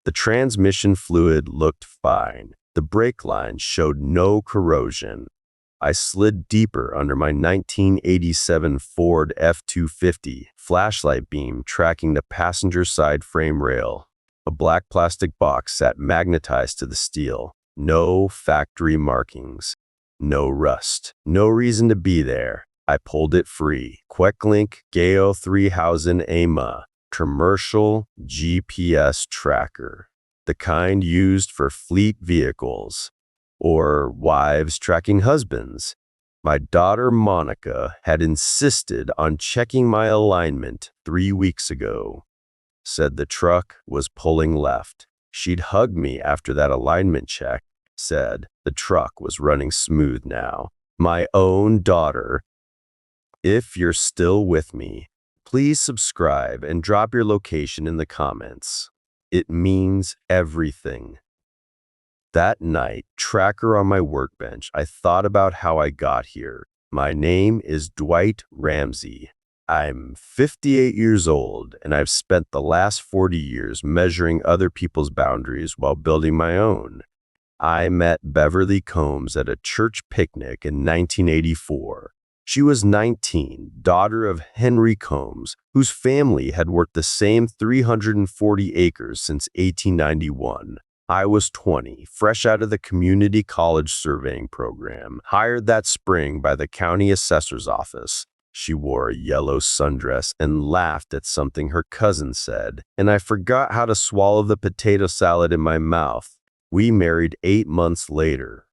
The transmission fluid looked fine. The brake lines showed no corrosion. I slid deeper under my 1987 Ford F-250, flashlight beam tracking the passenger side frame rail. A black plastic box sat magnetized to the steel. No factory markings. No rust. No reason to be there. I pulled it free. Quecklink Geo 3000 AMA. Commercial GPS tracker. The kind used for fleet vehicles. Or wives tracking husbands. My daughter Monica had insisted on checking my alignment 3 weeks ago. Said the truck was pulling left. She'd hugged me after that alignment check. Said the truck was running smooth now. My own daughter. If you're still with me, please subscribe and drop your location in the comments. It means everything. That night, tracker on my workbench, I thought about how I got here. My name is Dwight Ramsey. I'm 58 years old, and I've spent the last 40 years measuring other people's boundaries while building my own. I met Beverly Combs at a church picnic in 1984. She was 19, daughter of Henry Combs, whose family had worked the same 340 acres since 1891. I was 20, fresh out of the community college surveying program, hired that spring by the county assessor's office. She wore a yellow sundress and laughed at something her cousin said, and I forgot how to swallow the potato salad in my mouth. We married 8 months later.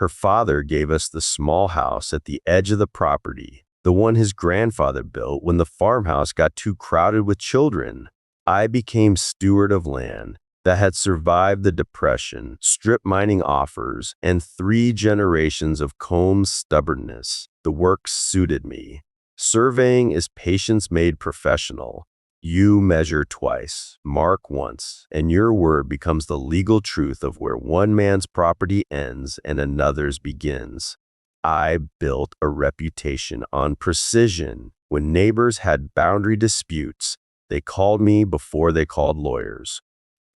Her father gave us the small house at the edge of the property, the one his grandfather built when the farmhouse got too crowded with children. I became steward of land that had survived the Depression, strip mining offers, and 3 generations of Combs' stubbornness. The work suited me. Surveying is patience made professional. You measure twice, mark once, and your word becomes the legal truth of where one man's property ends and another's begins. I built a reputation on precision. When neighbors had boundary disputes, they called me before they called lawyers.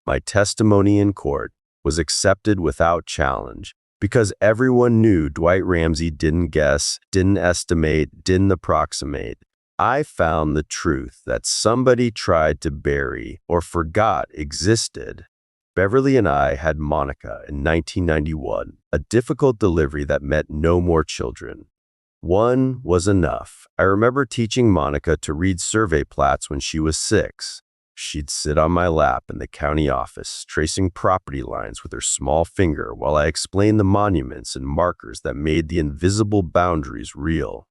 My testimony in court was accepted without challenge because everyone knew Dwight Ramsey didn't guess, didn't estimate, didn't approximate. I found the truth that somebody tried to bury or forgot existed. Beverly and I had Monica in 1991, a difficult delivery that meant no more children. One was enough. I remember teaching Monica to read survey plats when she was 6. She'd sit on my lap in the county office, tracing property lines with her small finger while I explained the monuments and markers that made the invisible boundaries real.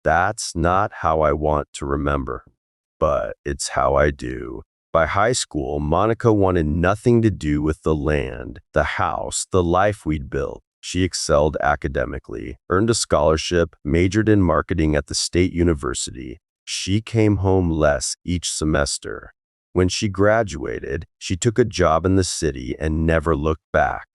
That's not how I want to remember, but it's how I do. By high school, Monica wanted nothing to do with the land, the house, the life we'd built. She excelled academically, earned a scholarship, majored in marketing at the state university. She came home less each semester. When she graduated, she took a job in the city and never looked back.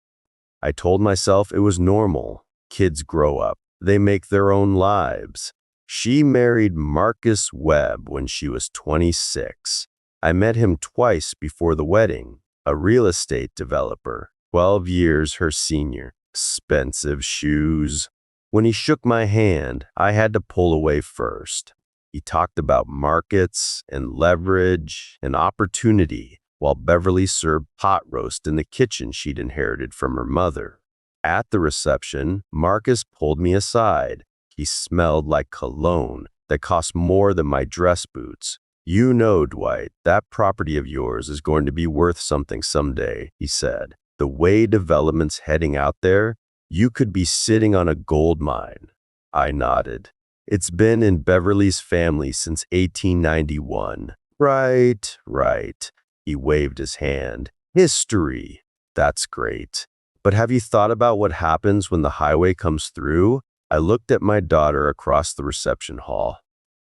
I told myself it was normal. Kids grow up. They make their own lives. She married Marcus Webb when she was 26. I met him twice before the wedding, a real estate developer, 12 years her senior. Expensive shoes. When he shook my hand, I had to pull away first. He talked about markets and leverage and opportunity while Beverly served pot roast in the kitchen she'd inherited from her mother. At the reception, Marcus pulled me aside. He smelled like cologne that cost more than my dress boots. "You know, Dwight, that property of yours is going to be worth something someday," he said. "The way development's heading out there, you could be sitting on a gold mine." I nodded. "It's been in Beverly's family since 1891. Right. He waved his hand. "History. That's great. But have you thought about what happens when the highway comes through?" I looked at my daughter across the reception hall.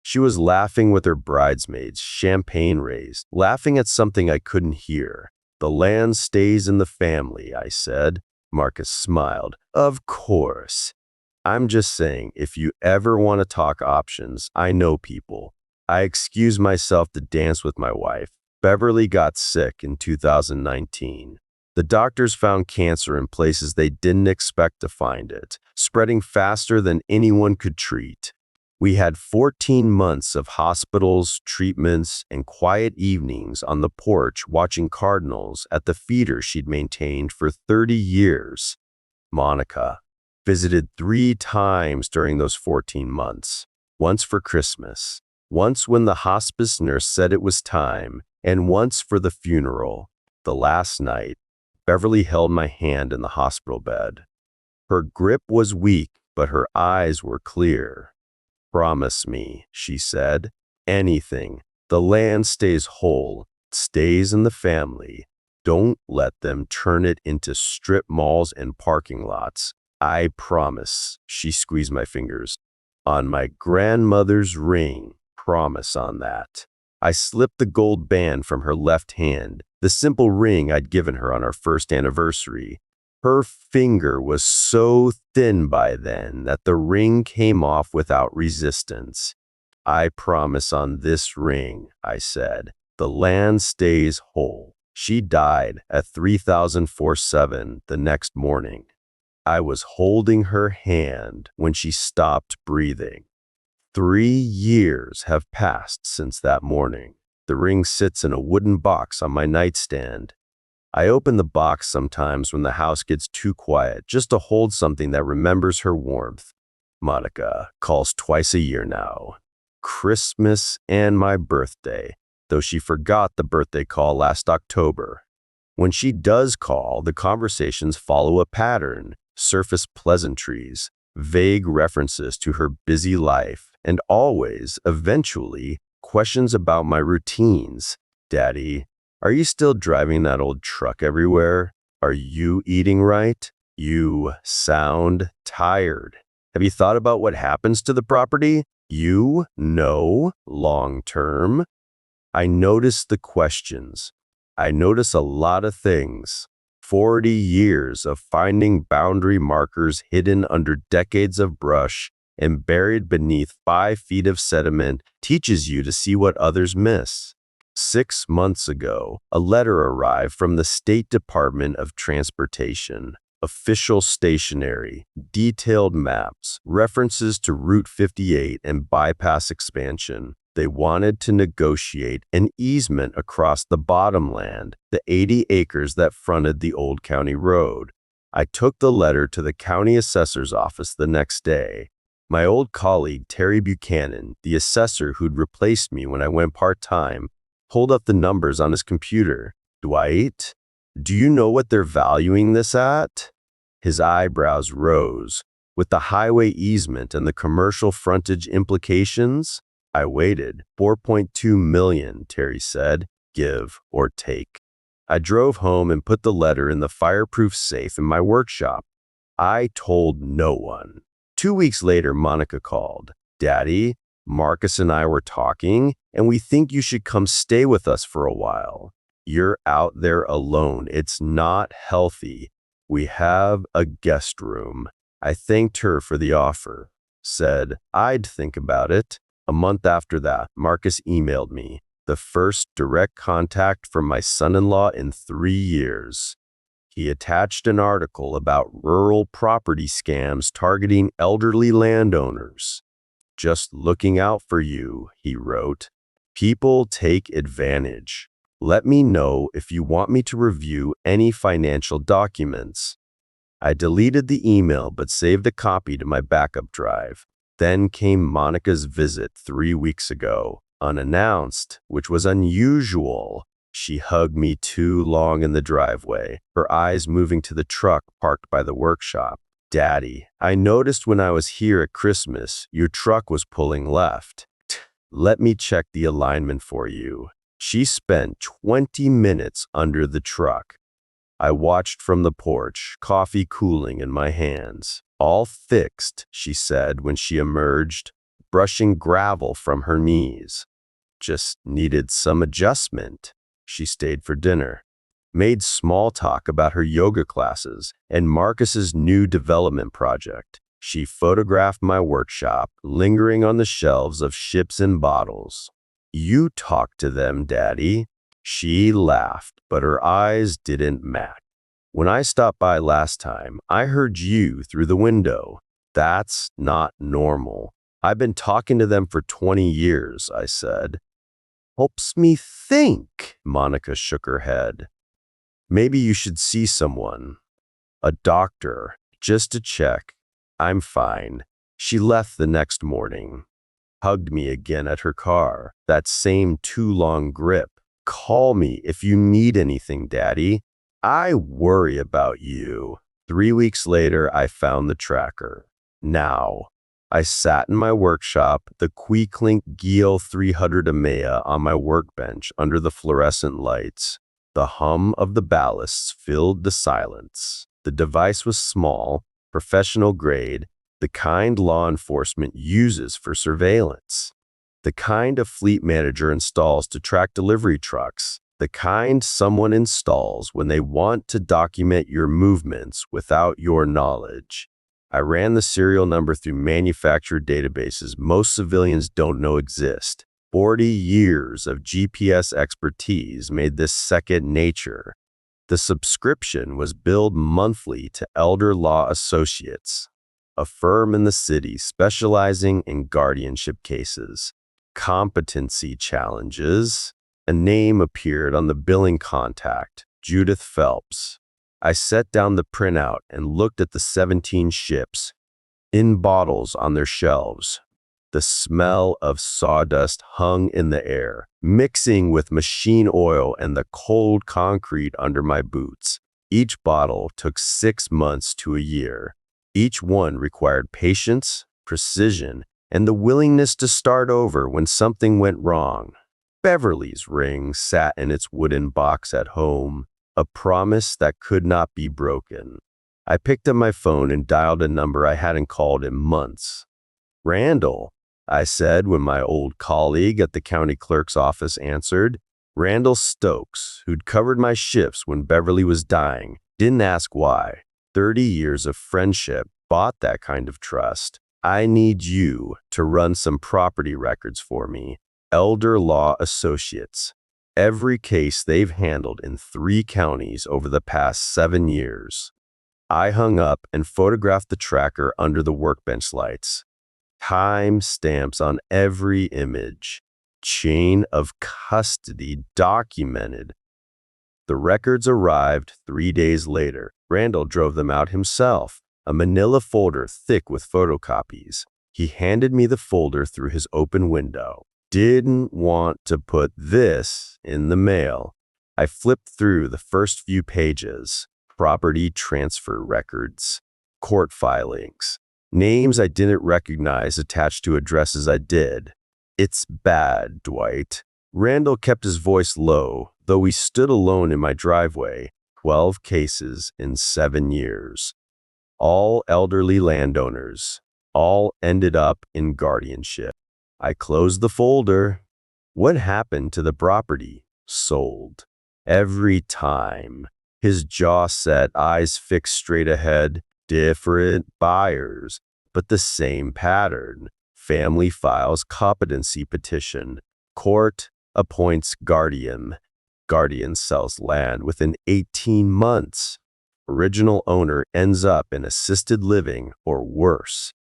She was laughing with her bridesmaids, champagne raised, laughing at something I couldn't hear. "The land stays in the family," I said. Marcus smiled. "Of course. I'm just saying, if you ever want to talk options, I know people." I excused myself to dance with my wife. Beverly got sick in 2019. The doctors found cancer in places they didn't expect to find it, spreading faster than anyone could treat. We had 14 months of hospitals, treatments, and quiet evenings on the porch watching cardinals at the feeder she'd maintained for 30 years. Monica visited 3 times during those 14 months, once for Christmas, once when the hospice nurse said it was time, and once for the funeral. The last night, Beverly held my hand in the hospital bed. Her grip was weak, but her eyes were clear. "Promise me," she said, "anything. The land stays whole, stays in the family. Don't let them turn it into strip malls and parking lots. I promise." She squeezed my fingers. "On my grandmother's ring, promise on that." I slipped the gold band from her left hand, the simple ring I'd given her on our first anniversary. Her finger was so thin by then that the ring came off without resistance. "I promise on this ring," I said. "The land stays whole." She died at 3047 the next morning. I was holding her hand when she stopped breathing. 3 years have passed since that morning. The ring sits in a wooden box on my nightstand. I open the box sometimes when the house gets too quiet, just to hold something that remembers her warmth. Monica calls twice a year now, Christmas and my birthday, though she forgot the birthday call last October. When she does call, the conversations follow a pattern: surface pleasantries, vague references to her busy life, and always, eventually, questions about my routines. "Daddy, are you still driving that old truck everywhere? Are you eating right? You sound tired. Have you thought about what happens to the property? You know, long term." I notice the questions. I notice a lot of things. 40 years of finding boundary markers hidden under decades of brush and buried beneath 5 feet of sediment teaches you to see what others miss. 6 months ago, a letter arrived from the State Department of Transportation. Official stationery, detailed maps, references to Route 58 and bypass expansion. They wanted to negotiate an easement across the bottomland, the 80 acres that fronted the old county road. I took the letter to the county assessor's office the next day. My old colleague, Terry Buchanan, the assessor who'd replaced me when I went part-time, pulled up the numbers on his computer. "Dwight, do you know what they're valuing this at?" His eyebrows rose. "With the highway easement and the commercial frontage implications?" I waited. $4.2 million, Terry said. "Give or take." I drove home and put the letter in the fireproof safe in my workshop. I told no one. 2 weeks later, Monica called. "Daddy, Marcus and I were talking, and we think you should come stay with us for a while. You're out there alone. It's not healthy. We have a guest room." I thanked her for the offer, said I'd think about it. A month after that, Marcus emailed me, the first direct contact from my son-in-law in 3 years. He attached an article about rural property scams targeting elderly landowners. "Just looking out for you," he wrote. "People take advantage. Let me know if you want me to review any financial documents." I deleted the email but saved a copy to my backup drive. Then came Monica's visit 3 weeks ago, unannounced, which was unusual. She hugged me too long in the driveway, her eyes moving to the truck parked by the workshop. "Daddy, I noticed when I was here at Christmas, your truck was pulling left. Let me check the alignment for you." She spent 20 minutes under the truck. I watched from the porch, coffee cooling in my hands. "All fixed," she said when she emerged, brushing gravel from her knees. "Just needed some adjustment." She stayed for dinner, made small talk about her yoga classes and Marcus's new development project. She photographed my workshop, lingering on the shelves of ships and bottles. "You talk to them, Daddy." She laughed, but her eyes didn't match. When I stopped by last time, I heard you through the window. That's not normal. I've been talking to them for 20 years, I said. Helps me think, Monica shook her head. Maybe you should see someone. A doctor, just to check. I'm fine. She left the next morning. Hugged me again at her car, that same too long grip. Call me if you need anything, Daddy. I worry about you. 3 weeks later, I found the tracker. Now, I sat in my workshop, the Quicklink Geo 300 EMEA on my workbench under the fluorescent lights. The hum of the ballasts filled the silence. The device was small, professional grade, the kind law enforcement uses for surveillance. The kind a fleet manager installs to track delivery trucks. The kind someone installs when they want to document your movements without your knowledge. I ran the serial number through manufacturer databases most civilians don't know exist. 40 years of GPS expertise made this second nature. The subscription was billed monthly to Elder Law Associates, a firm in the city specializing in guardianship cases. Competency challenges. A name appeared on the billing contact, Judith Phelps. I set down the printout and looked at the 17 ships in bottles on their shelves. The smell of sawdust hung in the air, mixing with machine oil and the cold concrete under my boots. Each bottle took 6 months to a year. Each one required patience, precision, and the willingness to start over when something went wrong. Beverly's ring sat in its wooden box at home, a promise that could not be broken. I picked up my phone and dialed a number I hadn't called in months. Randall, I said when my old colleague at the county clerk's office answered. Randall Stokes, who'd covered my shifts when Beverly was dying, didn't ask why. 30 years of friendship bought that kind of trust. I need you to run some property records for me. Elder Law Associates. Every case they've handled in 3 counties over the past 7 years. I hung up and photographed the tracker under the workbench lights. Time stamps on every image. Chain of custody documented. The records arrived 3 days later. Randall drove them out himself, a manila folder thick with photocopies. He handed me the folder through his open window. Didn't want to put this in the mail. I flipped through the first few pages. Property transfer records, court filings, names I didn't recognize attached to addresses I did. It's bad, Dwight. Randall kept his voice low, though we stood alone in my driveway. 12 cases in 7 years. All elderly landowners. All ended up in guardianship. I closed the folder. What happened to the property? Sold. Every time. His jaw set, eyes fixed straight ahead. Different buyers, but the same pattern. Family files competency petition. Court appoints guardian. Guardian sells land within 18 months. Original owner ends up in assisted living or worse.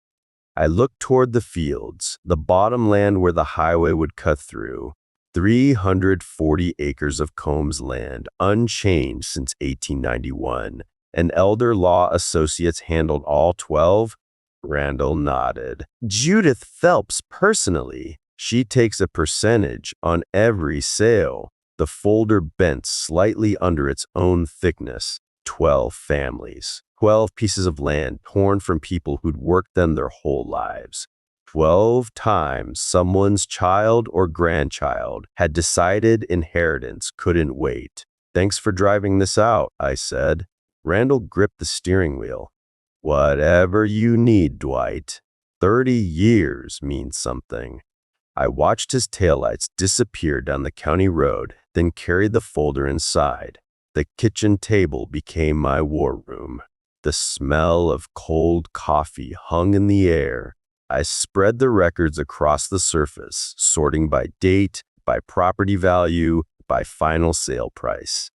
I looked toward the fields, the bottom land where the highway would cut through. 340 acres of Combs land, unchanged since 1891. And Elder Law Associates handled all 12? Randall nodded. Judith Phelps personally. She takes a percentage on every sale. The folder bent slightly under its own thickness. 12 families. 12 pieces of land torn from people who'd worked them their whole lives. 12 times someone's child or grandchild had decided inheritance couldn't wait. Thanks for driving this out, I said. Randall gripped the steering wheel. Whatever you need, Dwight. 30 years means something. I watched his taillights disappear down the county road, then carried the folder inside. The kitchen table became my war room. The smell of cold coffee hung in the air. I spread the records across the surface, sorting by date, by property value, by final sale price.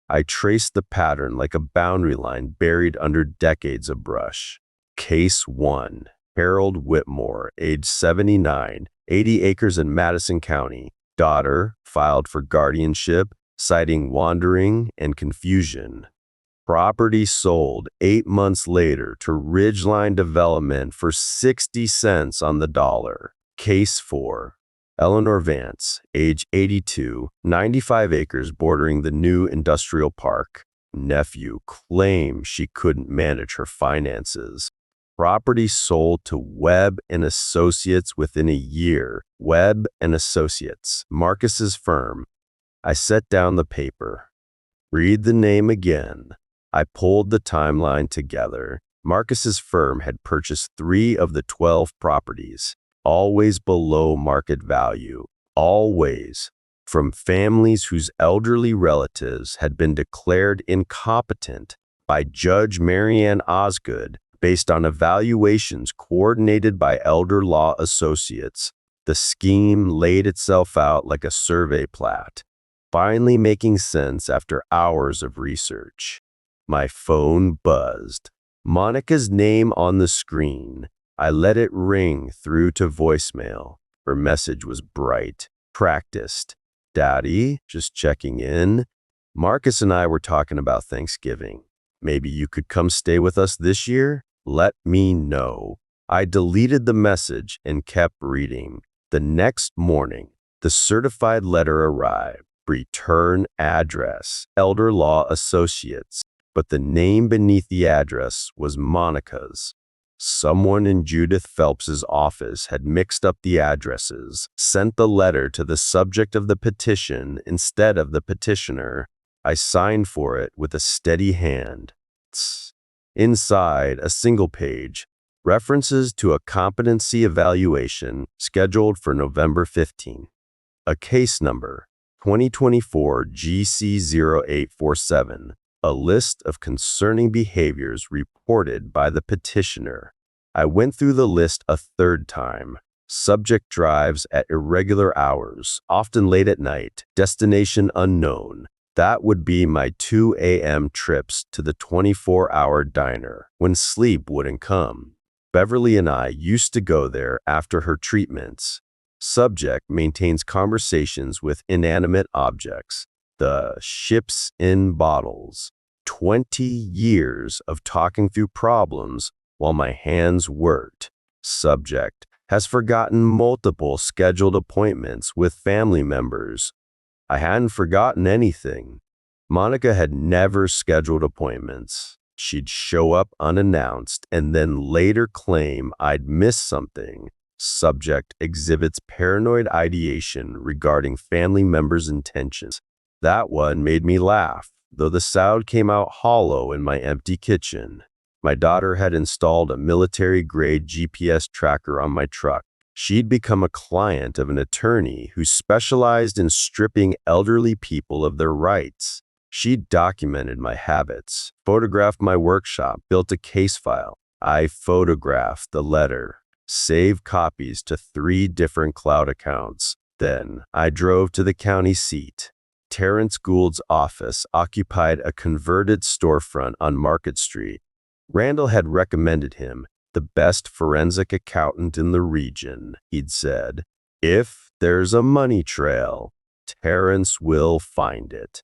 I traced the pattern like a boundary line buried under decades of brush. Case 1. Harold Whitmore, age 79, 80 acres in Madison County. Daughter, filed for guardianship, citing wandering and confusion. Property sold 8 months later to Ridgeline Development for 60 cents on the dollar. Case 4. Eleanor Vance, age 82, 95 acres bordering the new industrial park. Nephew claimed she couldn't manage her finances. Property sold to Webb and Associates within a year. Webb and Associates, Marcus's firm. I set down the paper. Read the name again. I pulled the timeline together. Marcus's firm had purchased 3 of the 12 properties, always below market value, always, from families whose elderly relatives had been declared incompetent by Judge Marianne Osgood based on evaluations coordinated by elder law associates. The scheme laid itself out like a survey plat, finally making sense after hours of research. My phone buzzed. Monica's name on the screen. I let it ring through to voicemail. Her message was bright, practiced. Daddy, just checking in. Marcus and I were talking about Thanksgiving. Maybe you could come stay with us this year? Let me know. I deleted the message and kept reading. The next morning, the certified letter arrived. Return address, Elder Law Associates. But the name beneath the address was Monica's. Someone in Judith Phelps's office had mixed up the addresses, sent the letter to the subject of the petition instead of the petitioner. I signed for it with a steady hand. Inside, a single page, references to a competency evaluation scheduled for November 15. A case number, 2024 GC0847. A list of concerning behaviors reported by the petitioner. I went through the list a third time. Subject drives at irregular hours, often late at night, destination unknown. That would be my 2 a.m. trips to the 24-hour diner when sleep wouldn't come. Beverly and I used to go there after her treatments. Subject maintains conversations with inanimate objects. The ships in bottles. 20 years of talking through problems while my hands worked. Subject has forgotten multiple scheduled appointments with family members. I hadn't forgotten anything. Monica had never scheduled appointments. She'd show up unannounced and then later claim I'd missed something. Subject exhibits paranoid ideation regarding family members' intentions. That one made me laugh, though the sound came out hollow in my empty kitchen. My daughter had installed a military-grade GPS tracker on my truck. She'd become a client of an attorney who specialized in stripping elderly people of their rights. She'd documented my habits, photographed my workshop, built a case file. I photographed the letter, saved copies to 3 different cloud accounts. Then I drove to the county seat. Terrence Gould's office occupied a converted storefront on Market Street. Randall had recommended him, the best forensic accountant in the region, he'd said. If there's a money trail, Terrence will find it.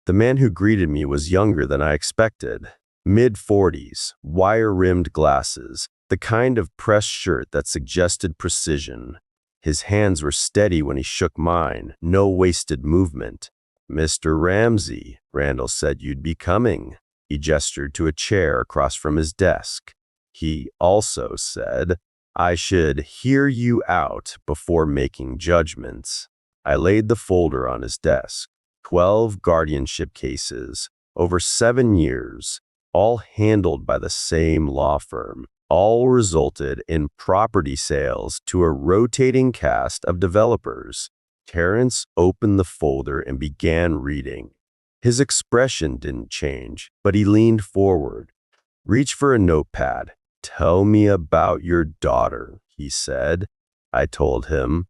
The man who greeted me was younger than I expected. Mid-40s, wire-rimmed glasses, the kind of pressed shirt that suggested precision. His hands were steady when he shook mine, no wasted movement. Mr. Ramsey, Randall said you'd be coming. He gestured to a chair across from his desk. He also said, I should hear you out before making judgments. I laid the folder on his desk. 12 guardianship cases, over 7 years, all handled by the same law firm. All resulted in property sales to a rotating cast of developers. Terrence opened the folder and began reading. His expression didn't change, but he leaned forward. Reach for a notepad. Tell me about your daughter, he said. I told him.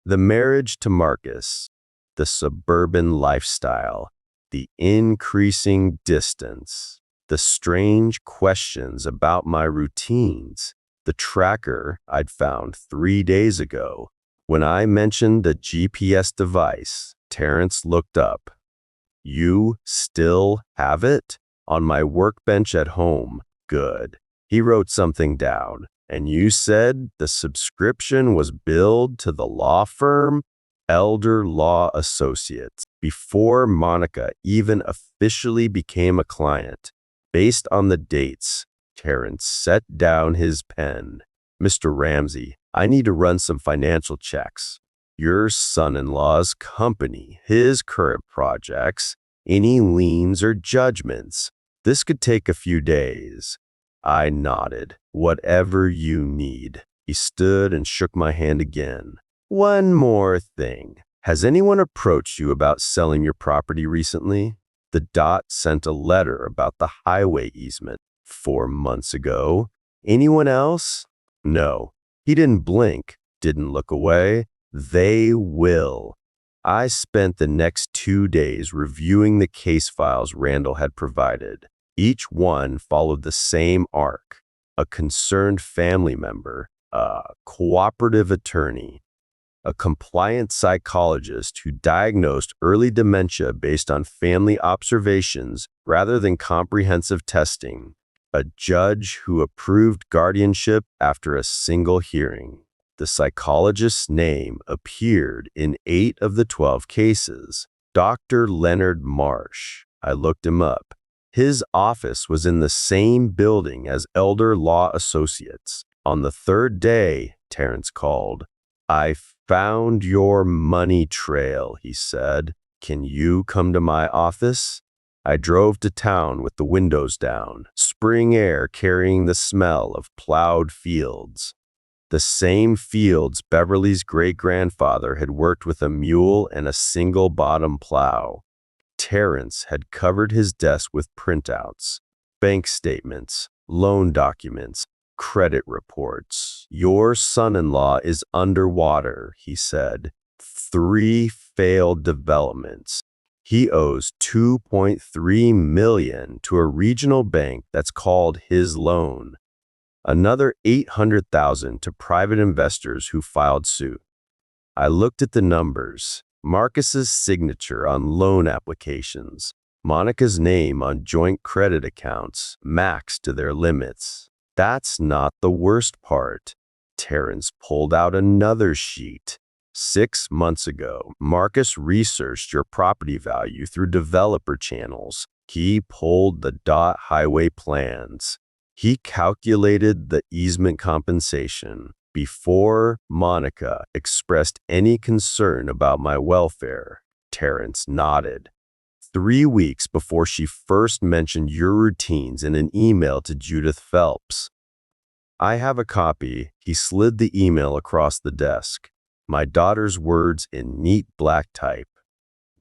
The marriage to Marcus. The suburban lifestyle, the increasing distance, the strange questions about my routines, the tracker I'd found 3 days ago. When I mentioned the GPS device, Terrence looked up. You still have it? On my workbench at home. Good. He wrote something down. And you said the subscription was billed to the law firm, Elder Law Associates, before Monica even officially became a client. Based on the dates, Terrence set down his pen. Mr. Ramsey, I need to run some financial checks. Your son-in-law's company, his current projects, any liens or judgments. This could take a few days. I nodded. Whatever you need. He stood and shook my hand again. One more thing. Has anyone approached you about selling your property recently? The dot sent a letter about the highway easement 4 months ago. Anyone else? No. He didn't blink, didn't look away. They will. I spent the next 2 days reviewing the case files Randall had provided. Each one followed the same arc. A concerned family member, a cooperative attorney, a compliant psychologist who diagnosed early dementia based on family observations rather than comprehensive testing, a judge who approved guardianship after a single hearing. The psychologist's name appeared in 8 of the 12 cases. Dr. Leonard Marsh. I looked him up. His office was in the same building as Elder Law Associates. On the 3rd day, Terrence called. I found your money trail, he said. Can you come to my office? I drove to town with the windows down, spring air carrying the smell of plowed fields. The same fields Beverly's great-grandfather had worked with a mule and a single-bottom plow. Terrence had covered his desk with printouts, bank statements, loan documents, credit reports. Your son-in-law is underwater, he said. 3 failed developments. He owes $2.3 million to a regional bank that's called his loan. Another $800,000 to private investors who filed suit. I looked at the numbers. Marcus's signature on loan applications, Monica's name on joint credit accounts, maxed to their limits. That's not the worst part. Terrence pulled out another sheet. 6 months ago, Marcus researched your property value through developer channels. He pulled the dot highway plans. He calculated the easement compensation. Before Monica expressed any concern about my welfare, Terrence nodded. 3 weeks before she first mentioned your routines in an email to Judith Phelps. I have a copy. He slid the email across the desk. My daughter's words in neat black type.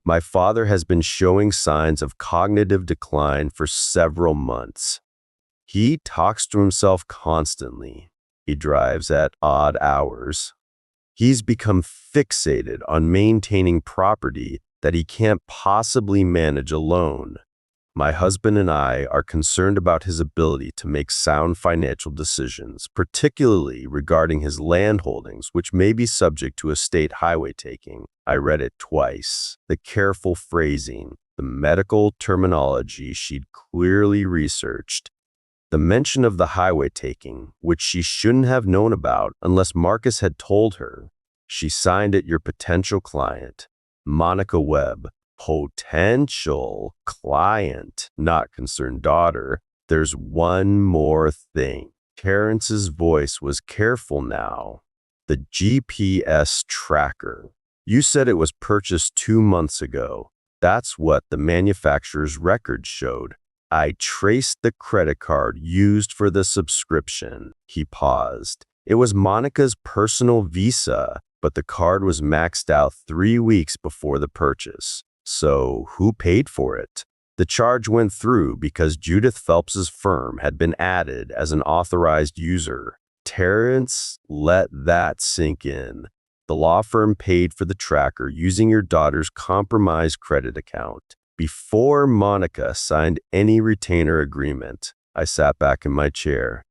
My father has been showing signs of cognitive decline for several months. He talks to himself constantly. He drives at odd hours. He's become fixated on maintaining property that he can't possibly manage alone. My husband and I are concerned about his ability to make sound financial decisions, particularly regarding his land holdings, which may be subject to estate highway taking. I read it twice. The careful phrasing, the medical terminology she'd clearly researched. The mention of the highway taking, which she shouldn't have known about unless Marcus had told her. She signed it your potential client, Monica Webb. Potential client, not concerned daughter. There's one more thing. Terrence's voice was careful now. The GPS tracker. You said it was purchased 2 months ago. That's what the manufacturer's record showed. I traced the credit card used for the subscription. He paused. It was Monica's personal Visa, but the card was maxed out 3 weeks before the purchase. So who paid for it? The charge went through because Judith Phelps's firm had been added as an authorized user. Terrence let that sink in. The law firm paid for the tracker using your daughter's compromised credit account. Before Monica signed any retainer agreement, I sat back in my chair.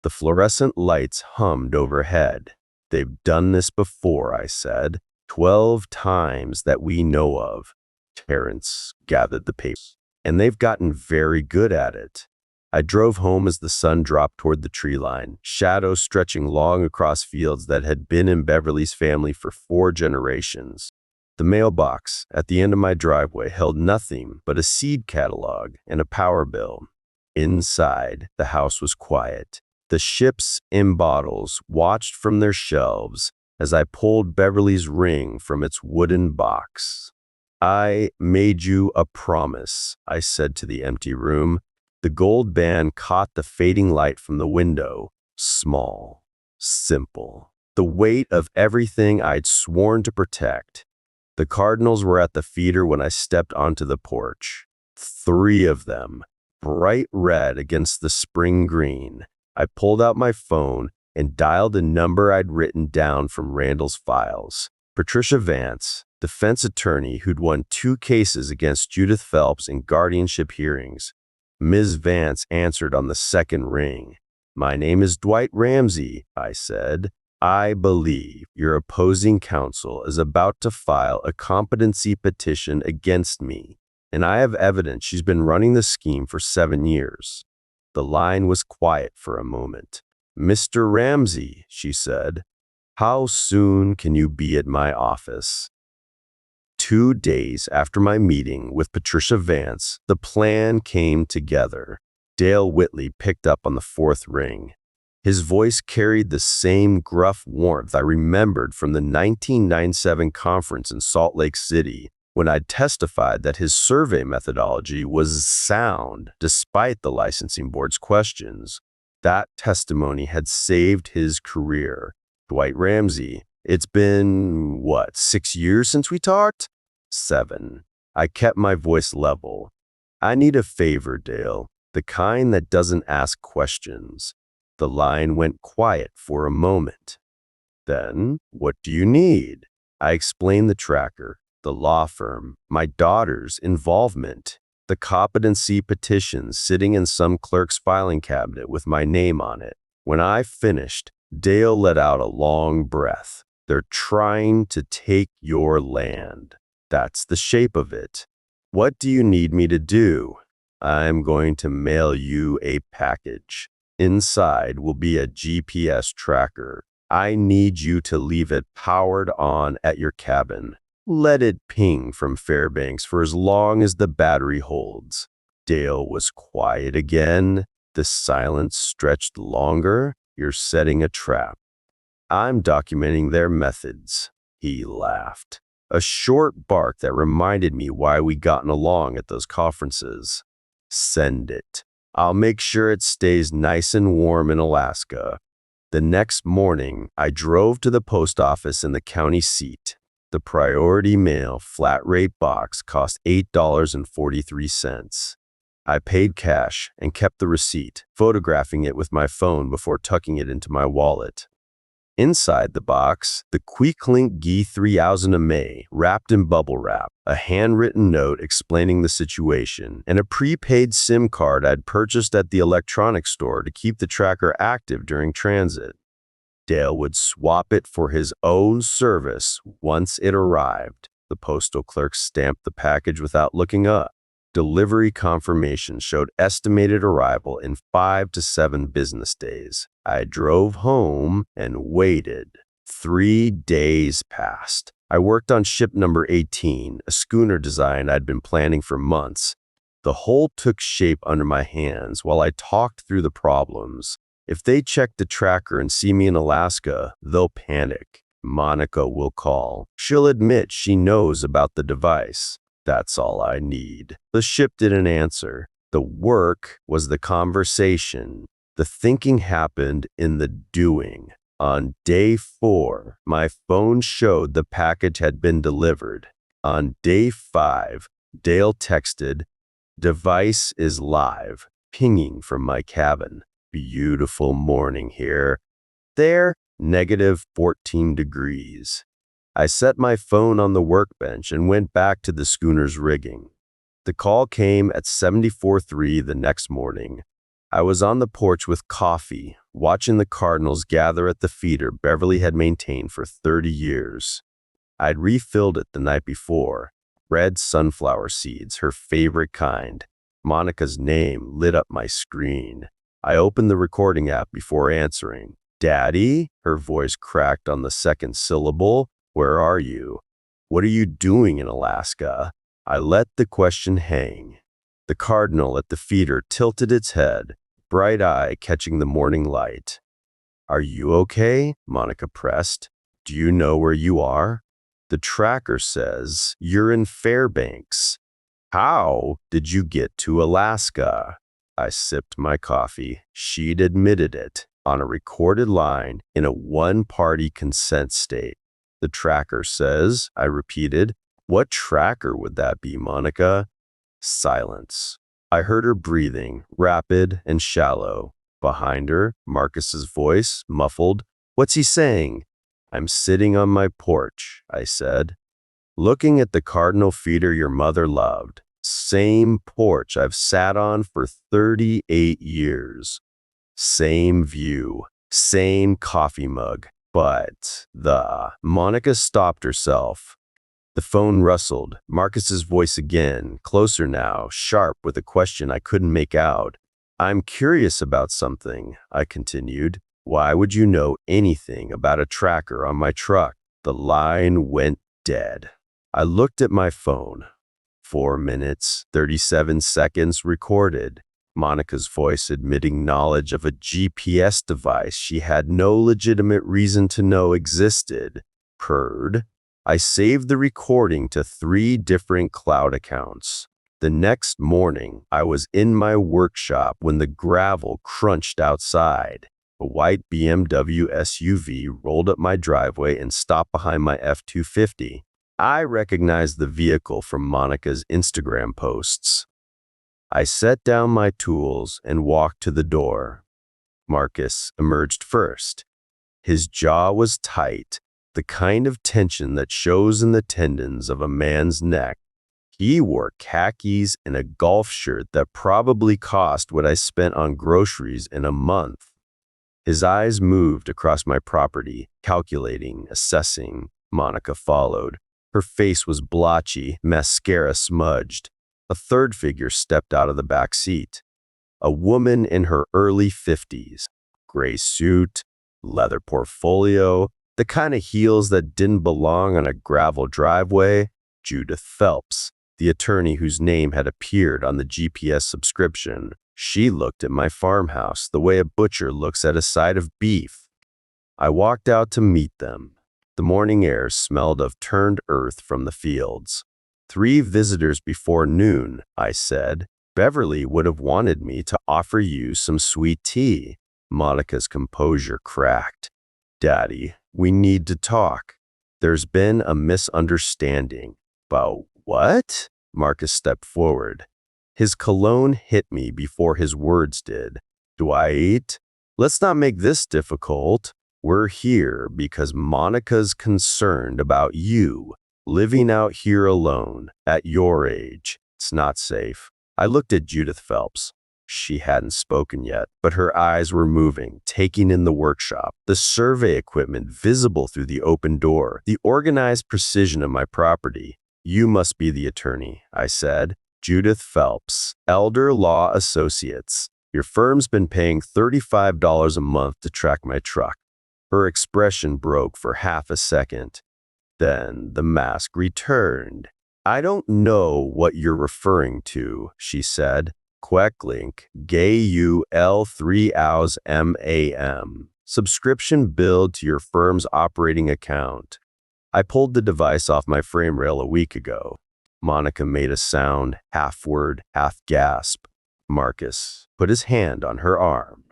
The fluorescent lights hummed overhead. They've done this before, I said. 12 times that we know of. Terrence gathered the papers. And they've gotten very good at it. I drove home as the sun dropped toward the tree line, shadows stretching long across fields that had been in Beverly's family for 4 generations. The mailbox at the end of my driveway held nothing but a seed catalog and a power bill. Inside, the house was quiet. The ships in bottles watched from their shelves as I pulled Beverly's ring from its wooden box. I made you a promise, I said to the empty room. The gold band caught the fading light from the window. Small, simple. The weight of everything I'd sworn to protect. The cardinals were at the feeder when I stepped onto the porch. 3 of them, bright red against the spring green. I pulled out my phone and dialed a number I'd written down from Randall's files. Patricia Vance, defense attorney who'd won 2 cases against Judith Phelps in guardianship hearings. Ms. Vance answered on the second ring. "My name is Dwight Ramsey," I said. "I believe your opposing counsel is about to file a competency petition against me, and I have evidence she's been running the scheme for 7 years." The line was quiet for a moment. "Mr. Ramsey," she said, "how soon can you be at my office?" 2 days after my meeting with Patricia Vance, the plan came together. Dale Whitley picked up on the 4th ring. His voice carried the same gruff warmth I remembered from the 1997 conference in Salt Lake City, when I'd testified that his survey methodology was sound despite the licensing board's questions. That testimony had saved his career. "Dwight Ramsey, it's been, 6 years since we talked?" 7. I kept my voice level. "I need a favor, Dale, the kind that doesn't ask questions." The line went quiet for a moment. "Then, what do you need?" I explained the tracker, the law firm, my daughter's involvement, the competency petition sitting in some clerk's filing cabinet with my name on it. When I finished, Dale let out a long breath. "They're trying to take your land. That's the shape of it. What do you need me to do?" "I'm going to mail you a package. Inside will be a GPS tracker. I need you to leave it powered on at your cabin. Let it ping from Fairbanks for as long as the battery holds." Dale was quiet again. The silence stretched longer. "You're setting a trap." "I'm documenting their methods." He laughed. A short bark that reminded me why we'd gotten along at those conferences. "Send it. I'll make sure it stays nice and warm in Alaska." The next morning, I drove to the post office in the county seat. The priority mail flat rate box cost $8.43. I paid cash and kept the receipt, photographing it with my phone before tucking it into my wallet. Inside the box, the Quicklink G3000 May, wrapped in bubble wrap, a handwritten note explaining the situation, and a prepaid SIM card I'd purchased at the electronics store to keep the tracker active during transit. Dale would swap it for his own service once it arrived. The postal clerk stamped the package without looking up. Delivery confirmation showed estimated arrival in 5 to 7 business days. I drove home and waited. 3 days passed. I worked on ship number 18, a schooner design I'd been planning for months. The whole took shape under my hands while I talked through the problems. If they check the tracker and see me in Alaska, they'll panic. Monica will call. She'll admit she knows about the device. That's all I need. The ship didn't answer. The work was the conversation. The thinking happened in the doing. On day 4, my phone showed the package had been delivered. On day 5, Dale texted, "Device is live," pinging from my cabin. "Beautiful morning here." There, -14 degrees. I set my phone on the workbench and went back to the schooner's rigging. The call came at 74:03 the next morning. I was on the porch with coffee, watching the cardinals gather at the feeder Beverly had maintained for 30 years. I'd refilled it the night before, red sunflower seeds, her favorite kind. Monica's name lit up my screen. I opened the recording app before answering. "Daddy?" Her voice cracked on the second syllable. "Where are you? What are you doing in Alaska?" I let the question hang. The cardinal at the feeder tilted its head, bright eye catching the morning light. "Are you okay?" Monica pressed. "Do you know where you are?" "The tracker says you're in Fairbanks." "How did you get to Alaska?" I sipped my coffee. She'd admitted it, on a recorded line in a one-party consent state. "The tracker says," I repeated. "What tracker would that be, Monica?" Silence. I heard her breathing, rapid and shallow. Behind her, Marcus's voice, muffled. "What's he saying?" "I'm sitting on my porch," I said, "looking at the cardinal feeder your mother loved. Same porch I've sat on for 38 years. Same view, same coffee mug. But Monica stopped herself. The phone rustled. Marcus's voice again, closer now, sharp with a question I couldn't make out. "I'm curious about something," I continued. "Why would you know anything about a tracker on my truck?" The line went dead. I looked at my phone. 4 minutes, 37 seconds recorded. Monica's voice admitting knowledge of a GPS device she had no legitimate reason to know existed. Purred. I saved the recording to 3 different cloud accounts. The next morning, I was in my workshop when the gravel crunched outside. A white BMW SUV rolled up my driveway and stopped behind my F-250. I recognized the vehicle from Monica's Instagram posts. I set down my tools and walked to the door. Marcus emerged first. His jaw was tight, the kind of tension that shows in the tendons of a man's neck. He wore khakis and a golf shirt that probably cost what I spent on groceries in a month. His eyes moved across my property, calculating, assessing. Monica followed. Her face was blotchy, mascara smudged. A third figure stepped out of the back seat. A woman in her early 50s. Gray suit, leather portfolio, the kind of heels that didn't belong on a gravel driveway. Judith Phelps, the attorney whose name had appeared on the GPS subscription. She looked at my farmhouse the way a butcher looks at a side of beef. I walked out to meet them. The morning air smelled of turned earth from the fields. 3 visitors before noon, I said. Beverly would have wanted me to offer you some sweet tea. Monica's composure cracked. "Daddy, we need to talk. There's been a misunderstanding." "About what?" Marcus stepped forward. His cologne hit me before his words did. "Dwight, let's not make this difficult. We're here because Monica's concerned about you, living out here alone, at your age. It's not safe." I looked at Judith Phelps. She hadn't spoken yet, but her eyes were moving, taking in the workshop, the survey equipment visible through the open door, the organized precision of my property. "You must be the attorney," I said. "Judith Phelps, Elder Law Associates. Your firm's been paying $35 a month to track my truck." Her expression broke for half a second. Then the mask returned. "I don't know what you're referring to," she said. "Quecklink, GAUL 3 hours MAM. Subscription billed to your firm's operating account." I pulled the device off my frame rail a week ago. Monica made a sound, half word, half gasp. Marcus put his hand on her arm.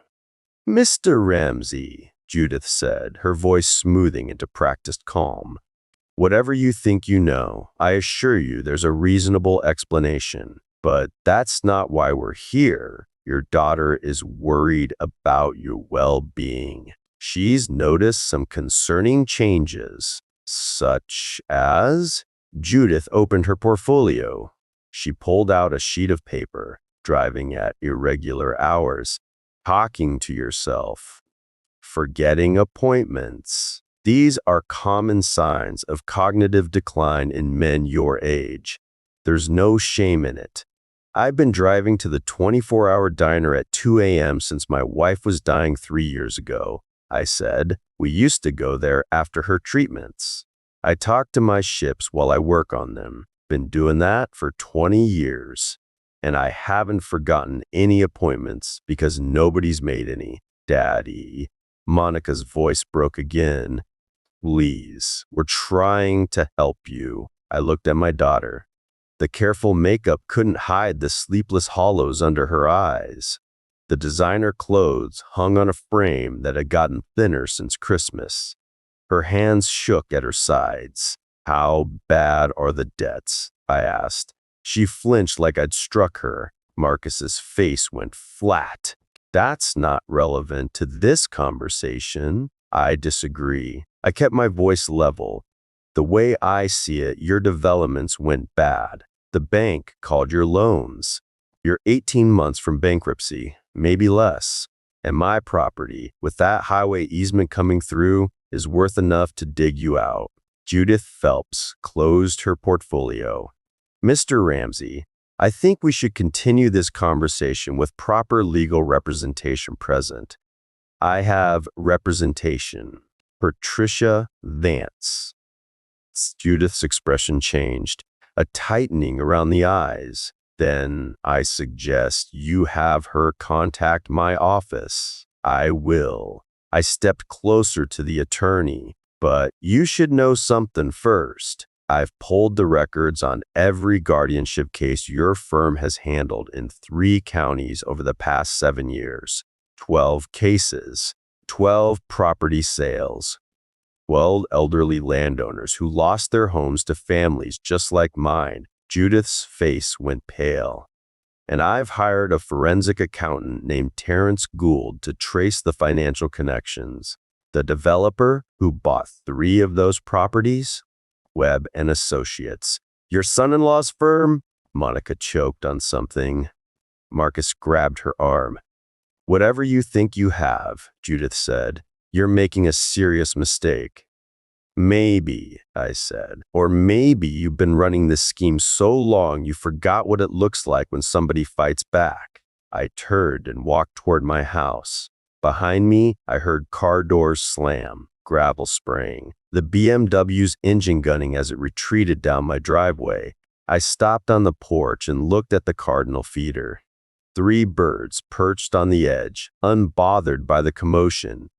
"Mr. Ramsey," Judith said, her voice smoothing into practiced calm. "Whatever you think you know, I assure you there's a reasonable explanation. But that's not why we're here. Your daughter is worried about your well-being." She's noticed some concerning changes, such as Judith opened her portfolio. She pulled out a sheet of paper, driving at irregular hours, talking to yourself, forgetting appointments. These are common signs of cognitive decline in men your age. There's no shame in it. I've been driving to the 24-hour diner at 2 a.m. since my wife was dying 3 years ago, I said. We used to go there after her treatments. I talk to my ships while I work on them. Been doing that for 20 years. And I haven't forgotten any appointments because nobody's made any. Daddy. Monica's voice broke again. Please, we're trying to help you. I looked at my daughter. The careful makeup couldn't hide the sleepless hollows under her eyes. The designer clothes hung on a frame that had gotten thinner since Christmas. Her hands shook at her sides. How bad are the debts? I asked. She flinched like I'd struck her. Marcus's face went flat. That's not relevant to this conversation. I disagree. I kept my voice level. The way I see it, your developments went bad. The bank called your loans. You're 18 months from bankruptcy, maybe less. And my property, with that highway easement coming through, is worth enough to dig you out. Judith Phelps closed her portfolio. Mr. Ramsey, I think we should continue this conversation with proper legal representation present. I have representation. Patricia Vance. Judith's expression changed, a tightening around the eyes. Then I suggest you have her contact my office. I will. I stepped closer to the attorney, but you should know something first. I've pulled the records on every guardianship case your firm has handled in 3 counties over the past 7 years. 12 cases, 12 property sales, 12 elderly landowners who lost their homes to families just like mine. Judith's face went pale. And I've hired a forensic accountant named Terrence Gould to trace the financial connections. The developer who bought 3 of those properties? Webb and Associates. Your son-in-law's firm? Monica choked on something. Marcus grabbed her arm. Whatever you think you have, Judith said, you're making a serious mistake. Maybe, I said, or maybe you've been running this scheme so long you forgot what it looks like when somebody fights back. I turned and walked toward my house. Behind me, I heard car doors slam, gravel spraying, the BMW's engine gunning as it retreated down my driveway. I stopped on the porch and looked at the cardinal feeder. 3 birds perched on the edge, unbothered by the commotion.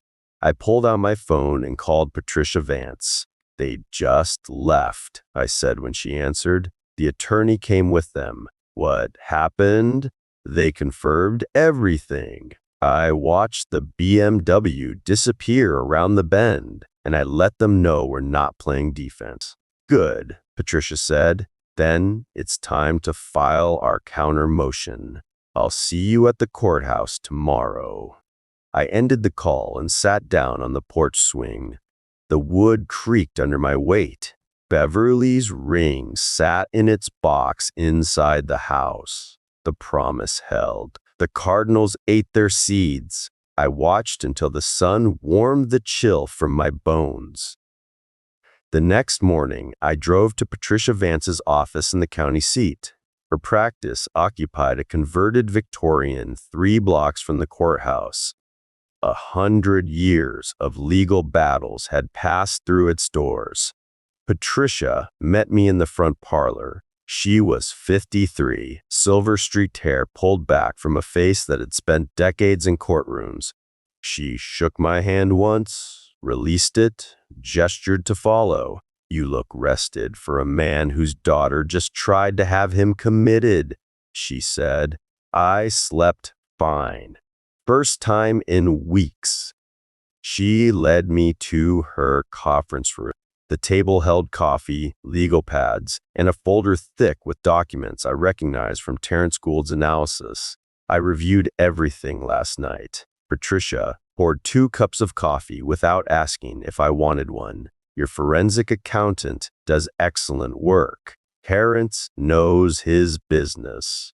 I pulled out my phone and called Patricia Vance. They just left, I said when she answered. The attorney came with them. What happened? They confirmed everything. I watched the BMW disappear around the bend, and I let them know we're not playing defense. Good, Patricia said. Then it's time to file our counter motion. I'll see you at the courthouse tomorrow. I ended the call and sat down on the porch swing. The wood creaked under my weight. Beverly's ring sat in its box inside the house. The promise held. The cardinals ate their seeds. I watched until the sun warmed the chill from my bones. The next morning, I drove to Patricia Vance's office in the county seat. Her practice occupied a converted Victorian 3 blocks from the courthouse. 100 years of legal battles had passed through its doors. Patricia met me in the front parlor. She was 53, silver streaked hair pulled back from a face that had spent decades in courtrooms. She shook my hand once, released it, gestured to follow. You look rested for a man whose daughter just tried to have him committed, she said. I slept fine. First time in weeks. She led me to her conference room. The table held coffee, legal pads, and a folder thick with documents I recognized from Terrence Gould's analysis. I reviewed everything last night. Patricia poured 2 cups of coffee without asking if I wanted one. Your forensic accountant does excellent work. Terrence knows his business.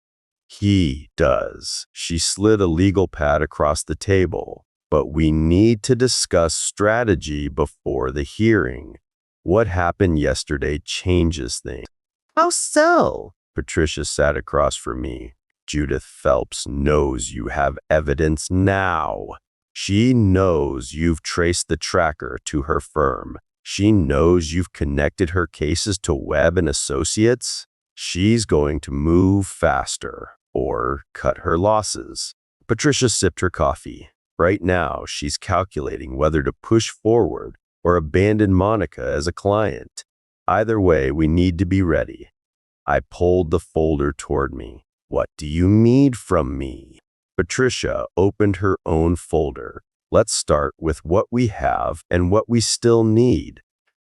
He does. She slid a legal pad across the table. But we need to discuss strategy before the hearing. What happened yesterday changes things. How so? Patricia sat across from me. Judith Phelps knows you have evidence now. She knows you've traced the tracker to her firm. She knows you've connected her cases to Webb and Associates. She's going to move faster or cut her losses. Patricia sipped her coffee. Right now, she's calculating whether to push forward or abandon Monica as a client. Either way, we need to be ready. I pulled the folder toward me. What do you need from me? Patricia opened her own folder. Let's start with what we have and what we still need.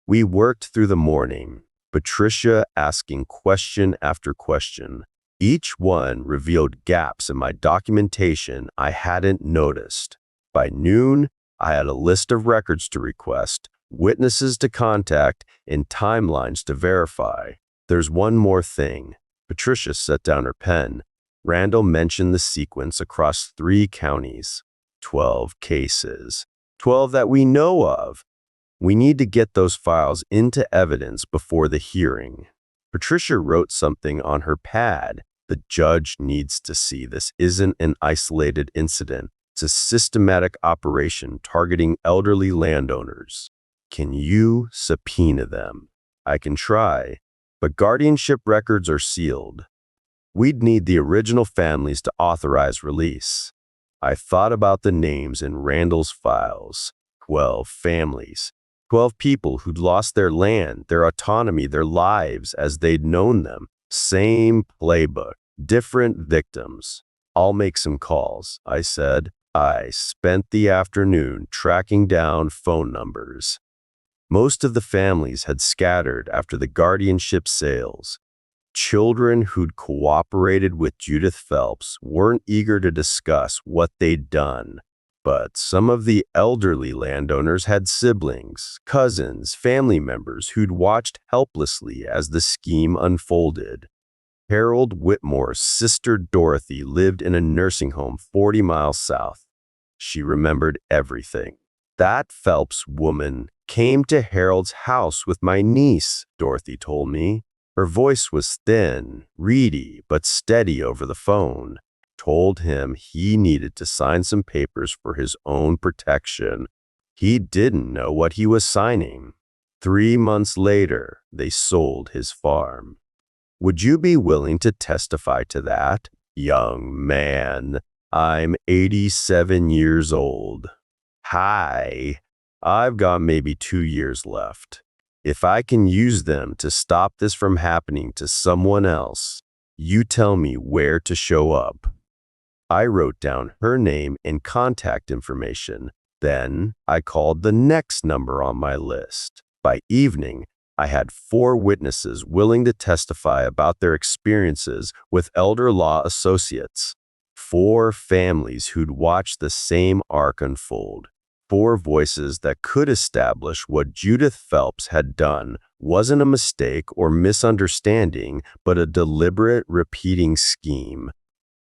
We worked through the morning, Patricia asking question after question. Each one revealed gaps in my documentation I hadn't noticed. By noon, I had a list of records to request, witnesses to contact, and timelines to verify. There's one more thing. Patricia set down her pen. Randall mentioned the sequence across 3 counties. 12 cases. 12 that we know of. We need to get those files into evidence before the hearing. Patricia wrote something on her pad. The judge needs to see this isn't an isolated incident. It's a systematic operation targeting elderly landowners. Can you subpoena them? I can try, but guardianship records are sealed. We'd need the original families to authorize release. I thought about the names in Randall's files. 12 families. 12 people who'd lost their land, their autonomy, their lives as they'd known them. Same playbook, different victims. I'll make some calls, I said. I spent the afternoon tracking down phone numbers. Most of the families had scattered after the guardianship sales. Children who'd cooperated with Judith Phelps weren't eager to discuss what they'd done. But some of the elderly landowners had siblings, cousins, family members who'd watched helplessly as the scheme unfolded. Harold Whitmore's sister Dorothy lived in a nursing home 40 miles south. She remembered everything. That Phelps woman came to Harold's house with my niece, Dorothy told me. Her voice was thin, reedy, but steady over the phone. Told him he needed to sign some papers for his own protection. He didn't know what he was signing. 3 months later, they sold his farm. Would you be willing to testify to that? Young man, I'm 87 years old. Hi, I've got maybe 2 years left. If I can use them to stop this from happening to someone else, you tell me where to show up. I wrote down her name and contact information. Then I called the next number on my list. By evening, I had 4 witnesses willing to testify about their experiences with elder law associates. 4 families who'd watched the same arc unfold. 4 voices that could establish what Judith Phelps had done wasn't a mistake or misunderstanding, but a deliberate, repeating scheme.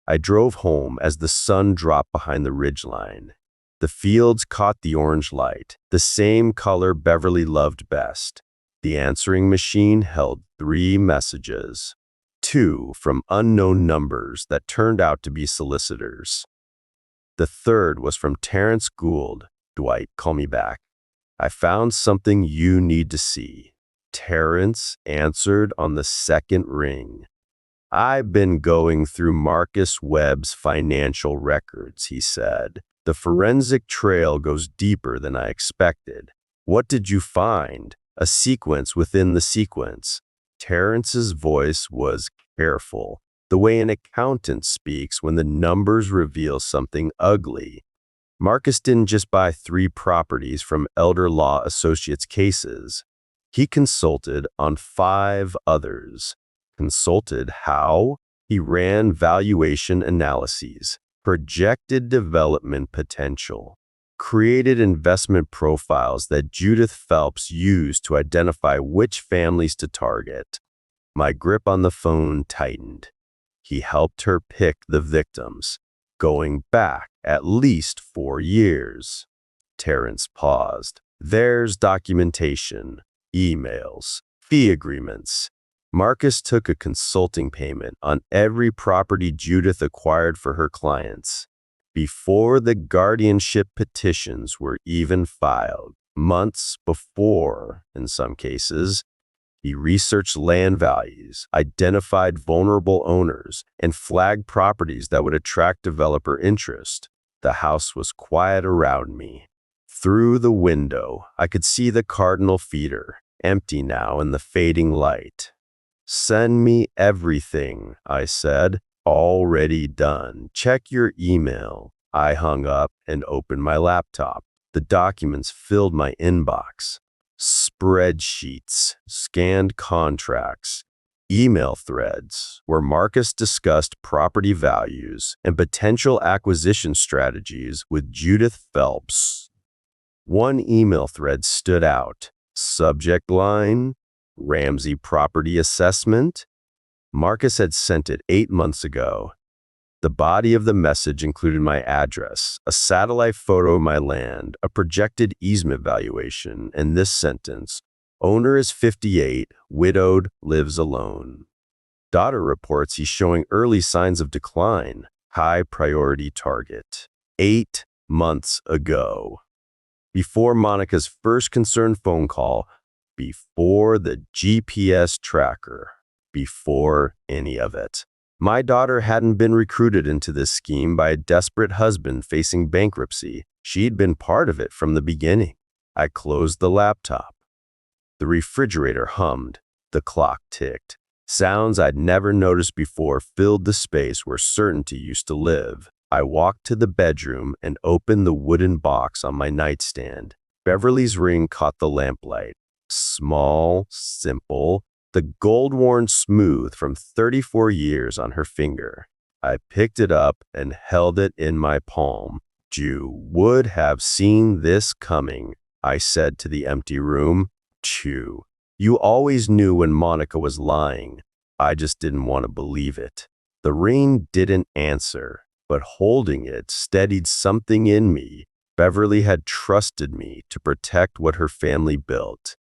I drove home as the sun dropped behind the ridgeline. The fields caught the orange light, the same color Beverly loved best. The answering machine held 3 messages. 2 from unknown numbers that turned out to be solicitors. The 3rd was from Terrence Gould. Dwight, call me back. I found something you need to see. Terrence answered on the 2nd ring. I've been going through Marcus Webb's financial records, he said. The forensic trail goes deeper than I expected. What did you find? A sequence within the sequence. Terrence's voice was careful, the way an accountant speaks when the numbers reveal something ugly. Marcus didn't just buy 3 properties from elder law associates cases. He consulted on 5 others. Consulted how? He ran valuation analyses. projected development potential, created investment profiles that Judith Phelps used to identify which families to target. My grip on the phone tightened. He helped her pick the victims, going back at least 4 years. Terrence paused. There's documentation, emails, fee agreements. Marcus took a consulting payment on every property Judith acquired for her clients, before the guardianship petitions were even filed. Months before, in some cases, he researched land values, identified vulnerable owners, and flagged properties that would attract developer interest. The house was quiet around me. Through the window, I could see the Cardinal feeder, empty now in the fading light. "Send me everything," I said. "Already done. Check your email." I hung up and opened my laptop. The documents filled my inbox. Spreadsheets, scanned contracts, email threads where Marcus discussed property values and potential acquisition strategies with Judith Phelps. One email thread stood out. Subject line, Ramsey property assessment. Marcus had sent it 8 months ago. The body of the message included my address, a satellite photo of my land, a projected easement valuation, and this sentence: owner is 58, widowed, lives alone. Daughter reports he's showing early signs of decline, high priority target. 8 months ago. Before Monica's first concerned phone call, before the GPS tracker, before any of it. My daughter hadn't been recruited into this scheme by a desperate husband facing bankruptcy. She'd been part of it from the beginning. I closed the laptop. The refrigerator hummed. The clock ticked. Sounds I'd never noticed before filled the space where certainty used to live. I walked to the bedroom and opened the wooden box on my nightstand. Beverly's ring caught the lamplight. Small, simple, the gold worn smooth from 34 years on her finger. I picked it up and held it in my palm. "You would have seen this coming," I said to the empty room. "Chew. You always knew when Monica was lying. I just didn't want to believe it." The ring didn't answer, but holding it steadied something in me. Beverly had trusted me to protect what her family built.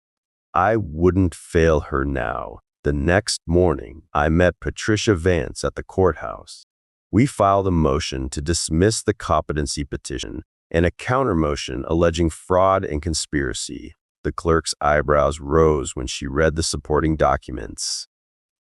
I wouldn't fail her now. The next morning, I met Patricia Vance at the courthouse. We filed a motion to dismiss the competency petition and a counter-motion alleging fraud and conspiracy. The clerk's eyebrows rose when she read the supporting documents.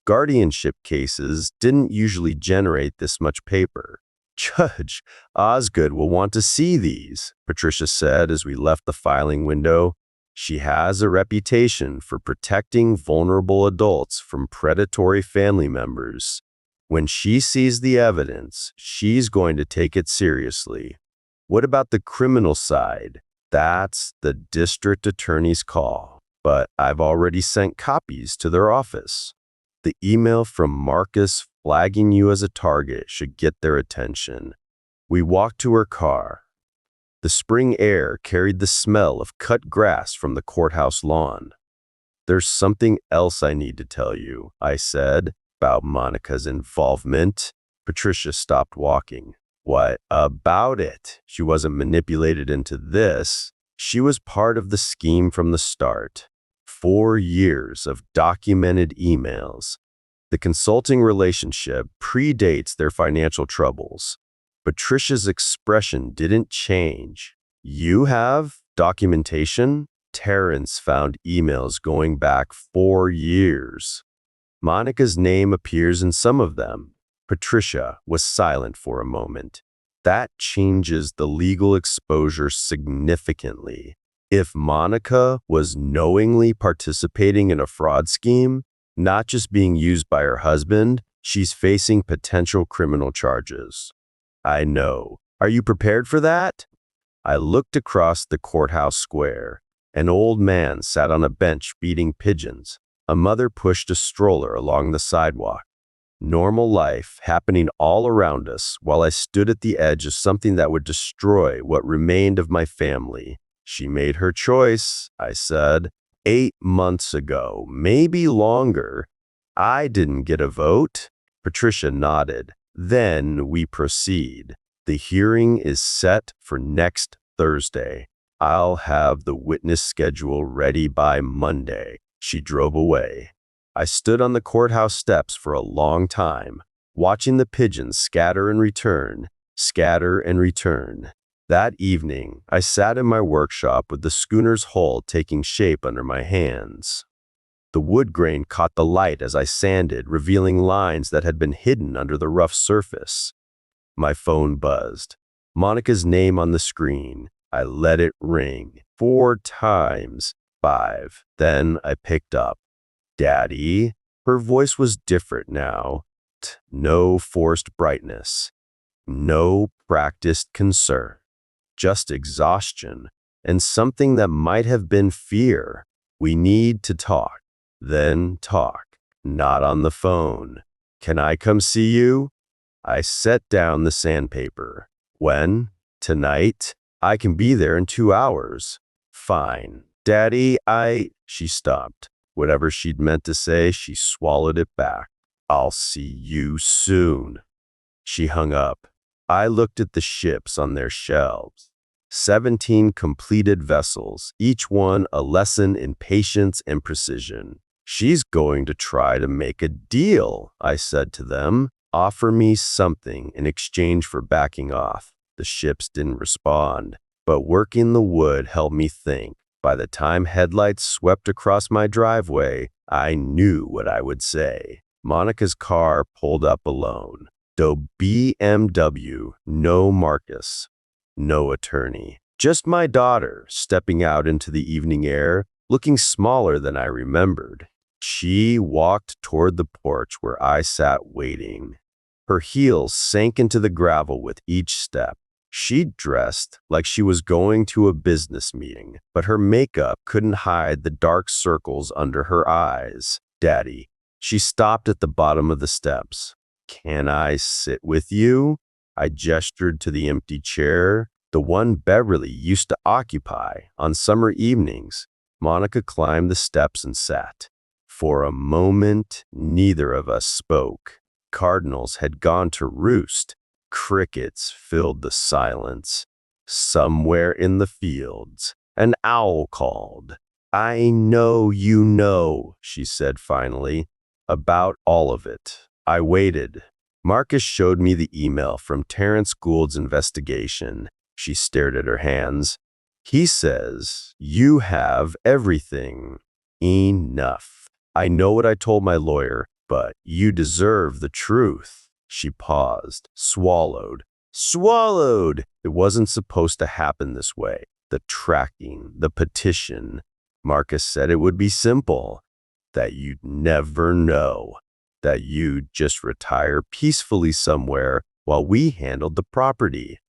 Guardianship cases didn't usually generate this much paper. "Judge Osgood will want to see these," Patricia said as we left the filing window. "She has a reputation for protecting vulnerable adults from predatory family members. When she sees the evidence, she's going to take it seriously." "What about the criminal side?" "That's the district attorney's call, but I've already sent copies to their office. The email from Marcus flagging you as a target should get their attention." We walked to her car. The spring air carried the smell of cut grass from the courthouse lawn. "There's something else I need to tell you," I said, "about Monica's involvement." Patricia stopped walking. "What about it? She wasn't manipulated into this. She was part of the scheme from the start. 4 years of documented emails. The consulting relationship predates their financial troubles." Patricia's expression didn't change. "You have documentation?" "Terrence found emails going back 4 years. Monica's name appears in some of them." Patricia was silent for a moment. "That changes the legal exposure significantly. If Monica was knowingly participating in a fraud scheme, not just being used by her husband, she's facing potential criminal charges." "I know. Are you prepared for that?" I looked across the courthouse square. An old man sat on a bench feeding pigeons. A mother pushed a stroller along the sidewalk. Normal life happening all around us while I stood at the edge of something that would destroy what remained of my family. She made her choice, I said. 8 months ago, maybe longer. I didn't get a vote. Patricia nodded. Then we proceed. The hearing is set for next Thursday. I'll have the witness schedule ready by Monday. She drove away. I stood on the courthouse steps for a long time, watching the pigeons scatter and return, scatter and return. That evening, I sat in my workshop with the schooner's hull taking shape under my hands. The wood grain caught the light as I sanded, revealing lines that had been hidden under the rough surface. My phone buzzed. Monica's name on the screen. I let it ring 4 times. 5. Then I picked up. Daddy? Her voice was different now. No forced brightness. No practiced concern. Just exhaustion. And something that might have been fear. We need to talk. Then talk. Not on the phone. Can I come see you? I set down the sandpaper. When? Tonight? I can be there in 2 hours. Fine. Daddy, She stopped. Whatever she'd meant to say, she swallowed it back. I'll see you soon. She hung up. I looked at the ships on their shelves. 17 completed vessels, each one a lesson in patience and precision. She's going to try to make a deal, I said to them. Offer me something in exchange for backing off. The ships didn't respond, but working the wood helped me think. By the time headlights swept across my driveway, I knew what I would say. Monica's car pulled up alone. No BMW, no Marcus, no attorney. Just my daughter, stepping out into the evening air, looking smaller than I remembered. She walked toward the porch where I sat waiting. Her heels sank into the gravel with each step. She'd dressed like she was going to a business meeting, but her makeup couldn't hide the dark circles under her eyes. Daddy. She stopped at the bottom of the steps. Can I sit with you? I gestured to the empty chair, the one Beverly used to occupy on summer evenings. Monica climbed the steps and sat. For a moment, neither of us spoke. Cardinals had gone to roost. Crickets filled the silence. Somewhere in the fields, an owl called. I know you know, she said finally, about all of it. I waited. Marcus showed me the email from Terrence Gould's investigation. She stared at her hands. He says, you have everything. Enough. I know what I told my lawyer, but you deserve the truth. She paused, swallowed. Swallowed! It wasn't supposed to happen this way. The tracking, the petition. Marcus said it would be simple. That you'd never know. That you'd just retire peacefully somewhere while we handled the property.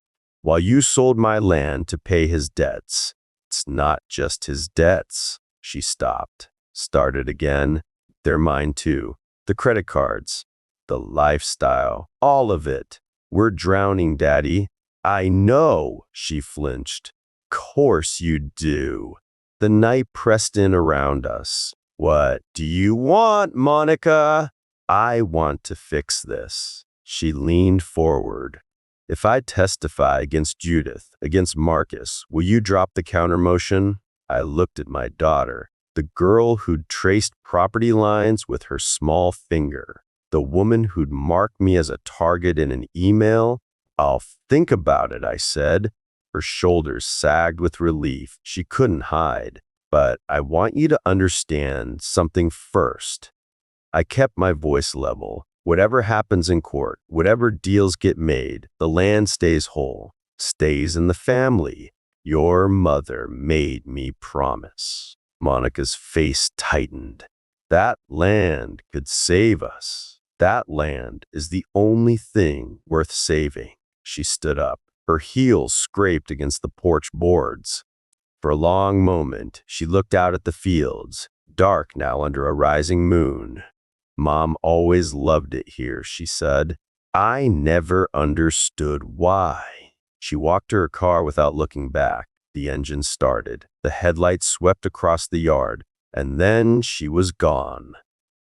While you sold my land to pay his debts. It's not just his debts. She stopped, started again. They're mine too. The credit cards. The lifestyle, all of it. We're drowning, Daddy. I know, she flinched. Course you do. The night pressed in around us. What do you want, Monica? I want to fix this. She leaned forward. If I testify against Judith, against Marcus, will you drop the counter motion? I looked at my daughter, the girl who'd traced property lines with her small finger. The woman who'd marked me as a target in an email? I'll think about it, I said. Her shoulders sagged with relief she couldn't hide. But I want you to understand something first. I kept my voice level. Whatever happens in court, whatever deals get made, the land stays whole, stays in the family. Your mother made me promise. Monica's face tightened. That land could save us. That land is the only thing worth saving. She stood up. Her heels scraped against the porch boards. For a long moment, she looked out at the fields, dark now under a rising moon. Mom always loved it here, she said. I never understood why. She walked to her car without looking back. The engine started. The headlights swept across the yard, and then she was gone.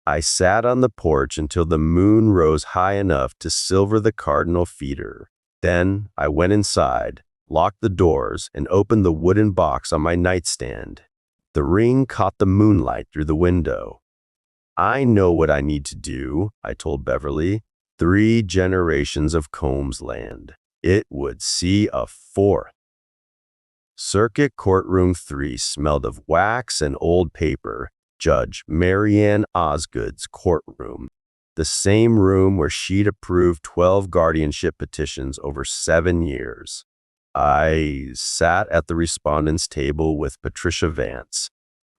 I sat on the porch until the moon rose high enough to silver the cardinal feeder. Then I went inside, locked the doors, and opened the wooden box on my nightstand. The ring caught the moonlight through the window. I know what I need to do, I told Beverly. 3 generations of Combs land. It would see a 4th. Circuit Courtroom 3 smelled of wax and old paper. Judge Marianne Osgood's courtroom. The same room where she'd approved 12 guardianship petitions over 7 years. I sat at the respondent's table with Patricia Vance.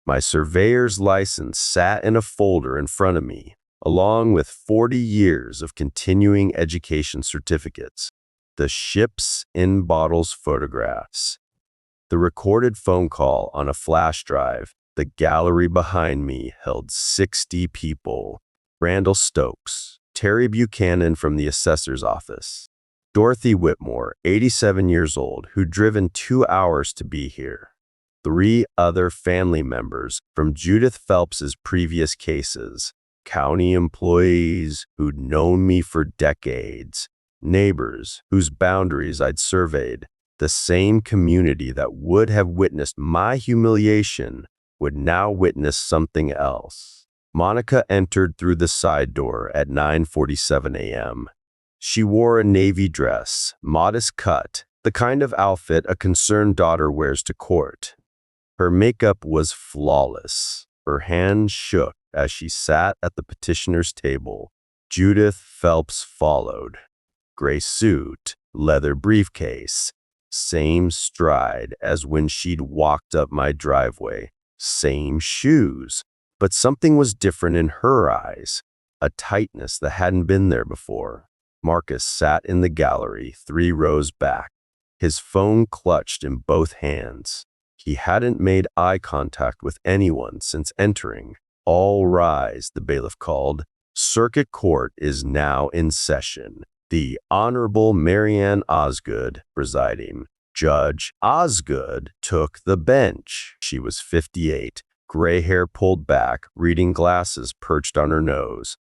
My surveyor's license sat in a folder in front of me, along with 40 years of continuing education certificates, the ships in bottles photographs, the recorded phone call on a flash drive. The gallery behind me held 60 people. Randall Stokes, Terry Buchanan from the assessor's office, Dorothy Whitmore, 87 years old, who'd driven 2 hours to be here. 3 other family members from Judith Phelps's previous cases, county employees who'd known me for decades, neighbors whose boundaries I'd surveyed, the same community that would have witnessed my humiliation would now witness something else. Monica entered through the side door at 9:47 a.m. She wore a navy dress, modest cut, the kind of outfit a concerned daughter wears to court. Her makeup was flawless. Her hand shook as she sat at the petitioner's table. Judith Phelps followed. Gray suit, leather briefcase, same stride as when she'd walked up my driveway, same shoes. But something was different in her eyes, a tightness that hadn't been there before. Marcus sat in the gallery, 3 rows back, his phone clutched in both hands. He hadn't made eye contact with anyone since entering. All rise, the bailiff called. Circuit Court is now in session. The Honorable Marianne Osgood presiding. Judge Osgood took the bench. She was 58, gray hair pulled back, reading glasses perched on her nose.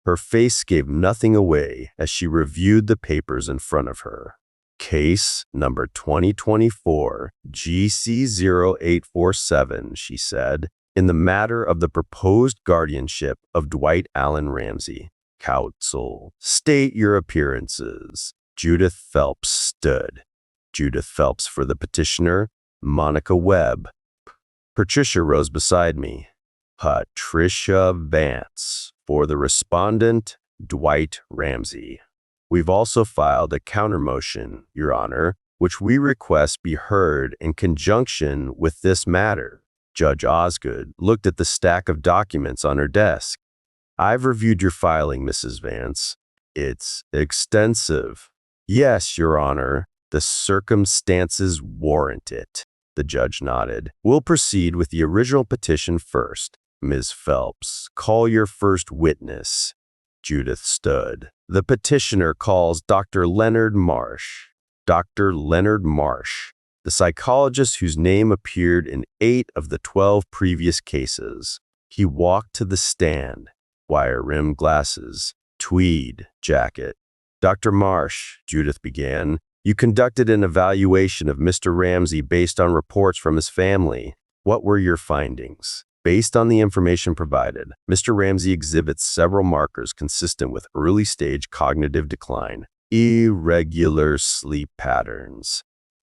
Her face gave nothing away as she reviewed the papers in front of her. Case number 2024 GC0847, she said, in the matter of the proposed guardianship of Dwight Allen Ramsey. Counsel, state your appearances. Judith Phelps stood. Judith Phelps for the petitioner, Monica Webb. Patricia rose beside me. Patricia Vance for the respondent, Dwight Ramsey. We've also filed a countermotion, Your Honor, which we request be heard in conjunction with this matter. Judge Osgood looked at the stack of documents on her desk. I've reviewed your filing, Mrs. Vance. It's extensive. Yes, Your Honor, the circumstances warrant it. The judge nodded. We'll proceed with the original petition first. Ms. Phelps, call your first witness. Judith stood. The petitioner calls Dr. Leonard Marsh. Dr. Leonard Marsh, the psychologist whose name appeared in 8 of the 12 previous cases. He walked to the stand. Wire-rimmed glasses, tweed jacket. Dr. Marsh, Judith began, you conducted an evaluation of Mr. Ramsey based on reports from his family. What were your findings? Based on the information provided, Mr. Ramsey exhibits several markers consistent with early-stage cognitive decline, irregular sleep patterns,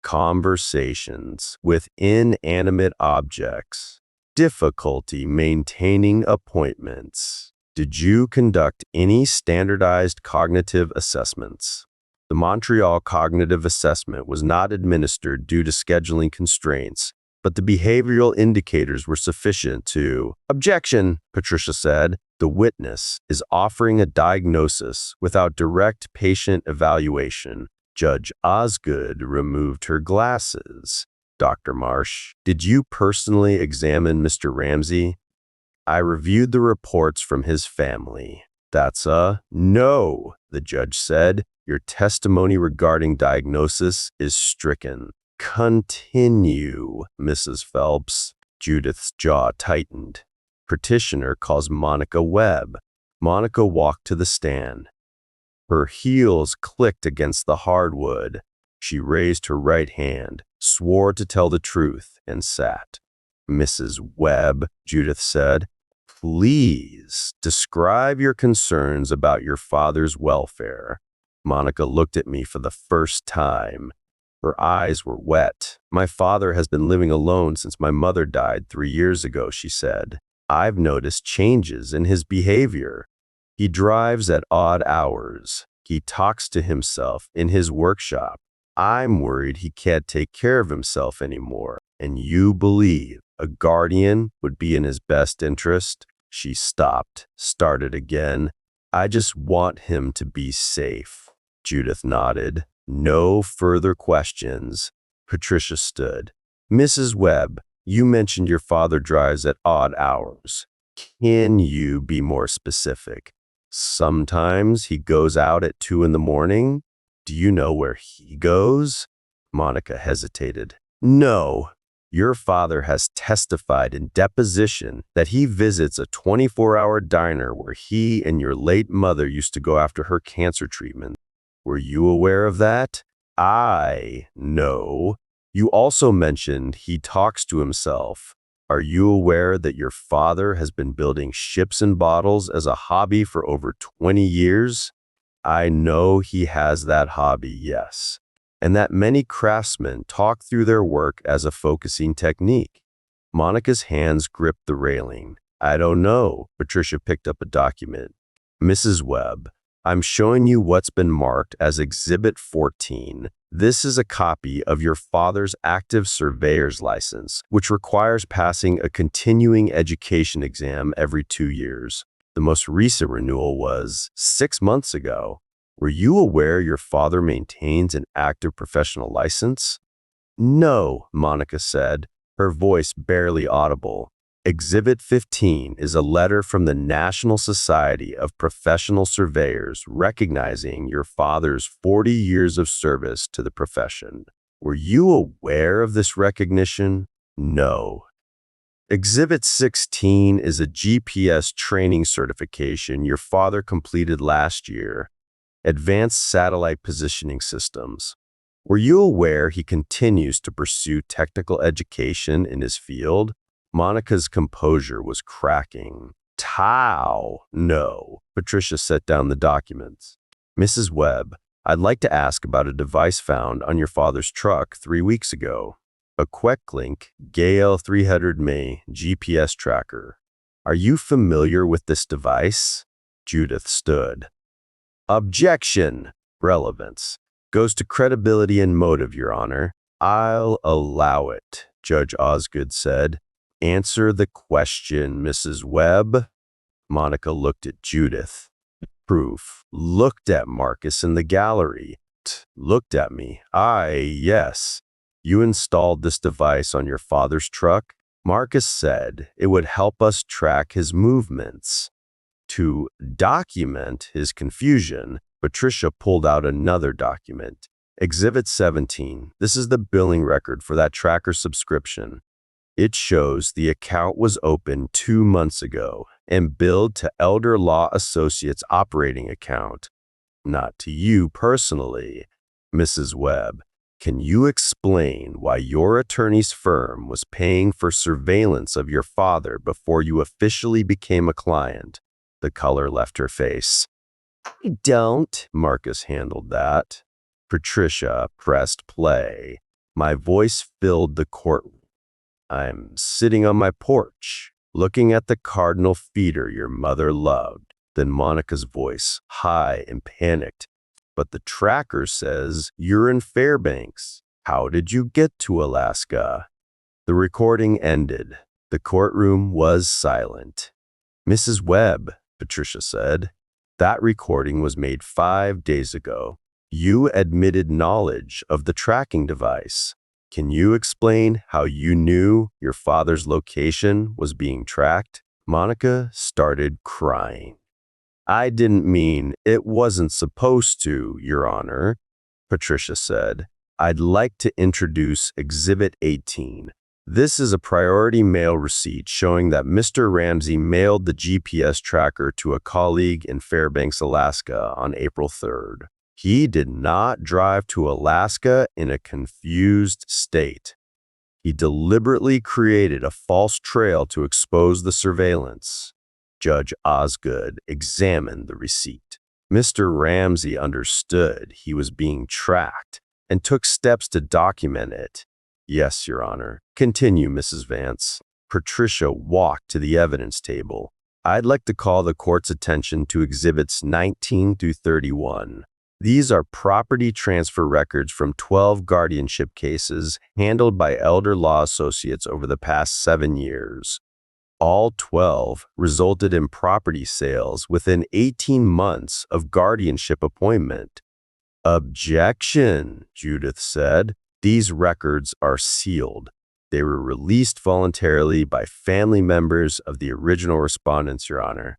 conversations with inanimate objects, difficulty maintaining appointments. Did you conduct any standardized cognitive assessments? The Montreal Cognitive Assessment was not administered due to scheduling constraints, but the behavioral indicators were sufficient to— Objection, Patricia said. The witness is offering a diagnosis without direct patient evaluation. Judge Osgood removed her glasses. Dr. Marsh, did you personally examine Mr. Ramsey? I reviewed the reports from his family. That's a no, the judge said. Your testimony regarding diagnosis is stricken. Continue, Mrs. Phelps. Judith's jaw tightened. Petitioner calls Monica Webb. Monica walked to the stand. Her heels clicked against the hardwood. She raised her right hand, swore to tell the truth, and sat. Mrs. Webb, Judith said, please describe your concerns about your father's welfare. Monica looked at me for the first time. Her eyes were wet. My father has been living alone since my mother died 3 years ago, she said. I've noticed changes in his behavior. He drives at odd hours. He talks to himself in his workshop. I'm worried he can't take care of himself anymore. And you believe a guardian would be in his best interest? She stopped, started again. I just want him to be safe. Judith nodded. No further questions. Patricia stood. Mrs. Webb, you mentioned your father drives at odd hours. Can you be more specific? Sometimes he goes out at 2 in the morning. Do you know where he goes? Monica hesitated. No. Your father has testified in deposition that he visits a 24-hour diner where he and your late mother used to go after her cancer treatment. Were you aware of that? I know. You also mentioned he talks to himself. Are you aware that your father has been building ships and bottles as a hobby for over 20 years? I know he has that hobby, yes, and that many craftsmen talk through their work as a focusing technique. Monica's hands gripped the railing. I don't know. Patricia picked up a document. Mrs. Webb, I'm showing you what's been marked as Exhibit 14. This is a copy of your father's active surveyor's license, which requires passing a continuing education exam every 2 years. The most recent renewal was 6 months ago. Were you aware your father maintains an active professional license? No, Monica said, her voice barely audible. Exhibit 15 is a letter from the National Society of Professional Surveyors recognizing your father's 40 years of service to the profession. Were you aware of this recognition? No. Exhibit 16 is a GPS training certification your father completed last year, Advanced Satellite Positioning Systems. Were you aware he continues to pursue technical education in his field? Monica's composure was cracking. Tau, no. Patricia set down the documents. Mrs. Webb, I'd like to ask about a device found on your father's truck 3 weeks ago. A Quecklink Gale 300 ME GPS tracker. Are you familiar with this device? Judith stood. Objection. Relevance. Goes to credibility and motive, Your Honor. I'll allow it, Judge Osgood said. Answer the question, Mrs. Webb. Monica looked at Judith. Proof. Looked at Marcus in the gallery. Looked at me. Yes. You installed this device on your father's truck? Marcus said it would help us track his movements. To document his confusion, Patricia pulled out another document. Exhibit 17. This is the billing record for that tracker subscription. It shows the account was opened 2 months ago and billed to Elder Law Associates operating account. Not to you personally. Mrs. Webb, can you explain why your attorney's firm was paying for surveillance of your father before you officially became a client? The color left her face. I don't. Marcus handled that. Patricia pressed play. My voice filled the courtroom. I'm sitting on my porch, looking at the cardinal feeder your mother loved. Then Monica's voice, high and panicked. But the tracker says you're in Fairbanks. How did you get to Alaska? The recording ended. The courtroom was silent. Mrs. Webb, Patricia said, that recording was made 5 days ago. You admitted knowledge of the tracking device. Can you explain how you knew your father's location was being tracked? Monica started crying. I didn't mean it wasn't supposed to, Your Honor, Patricia said. I'd like to introduce Exhibit 18. This is a priority mail receipt showing that Mr. Ramsey mailed the GPS tracker to a colleague in Fairbanks, Alaska on April 3rd. He did not drive to Alaska in a confused state. He deliberately created a false trail to expose the surveillance. Judge Osgood examined the receipt. Mr. Ramsey understood he was being tracked and took steps to document it. Yes, Your Honor. Continue, Mrs. Vance. Patricia walked to the evidence table. I'd like to call the court's attention to Exhibits 19 through 31. These are property transfer records from 12 guardianship cases handled by elder law associates over the past 7 years. All 12 resulted in property sales within 18 months of guardianship appointment. Objection, Judith said. These records are sealed. They were released voluntarily by family members of the original respondents, Your Honor.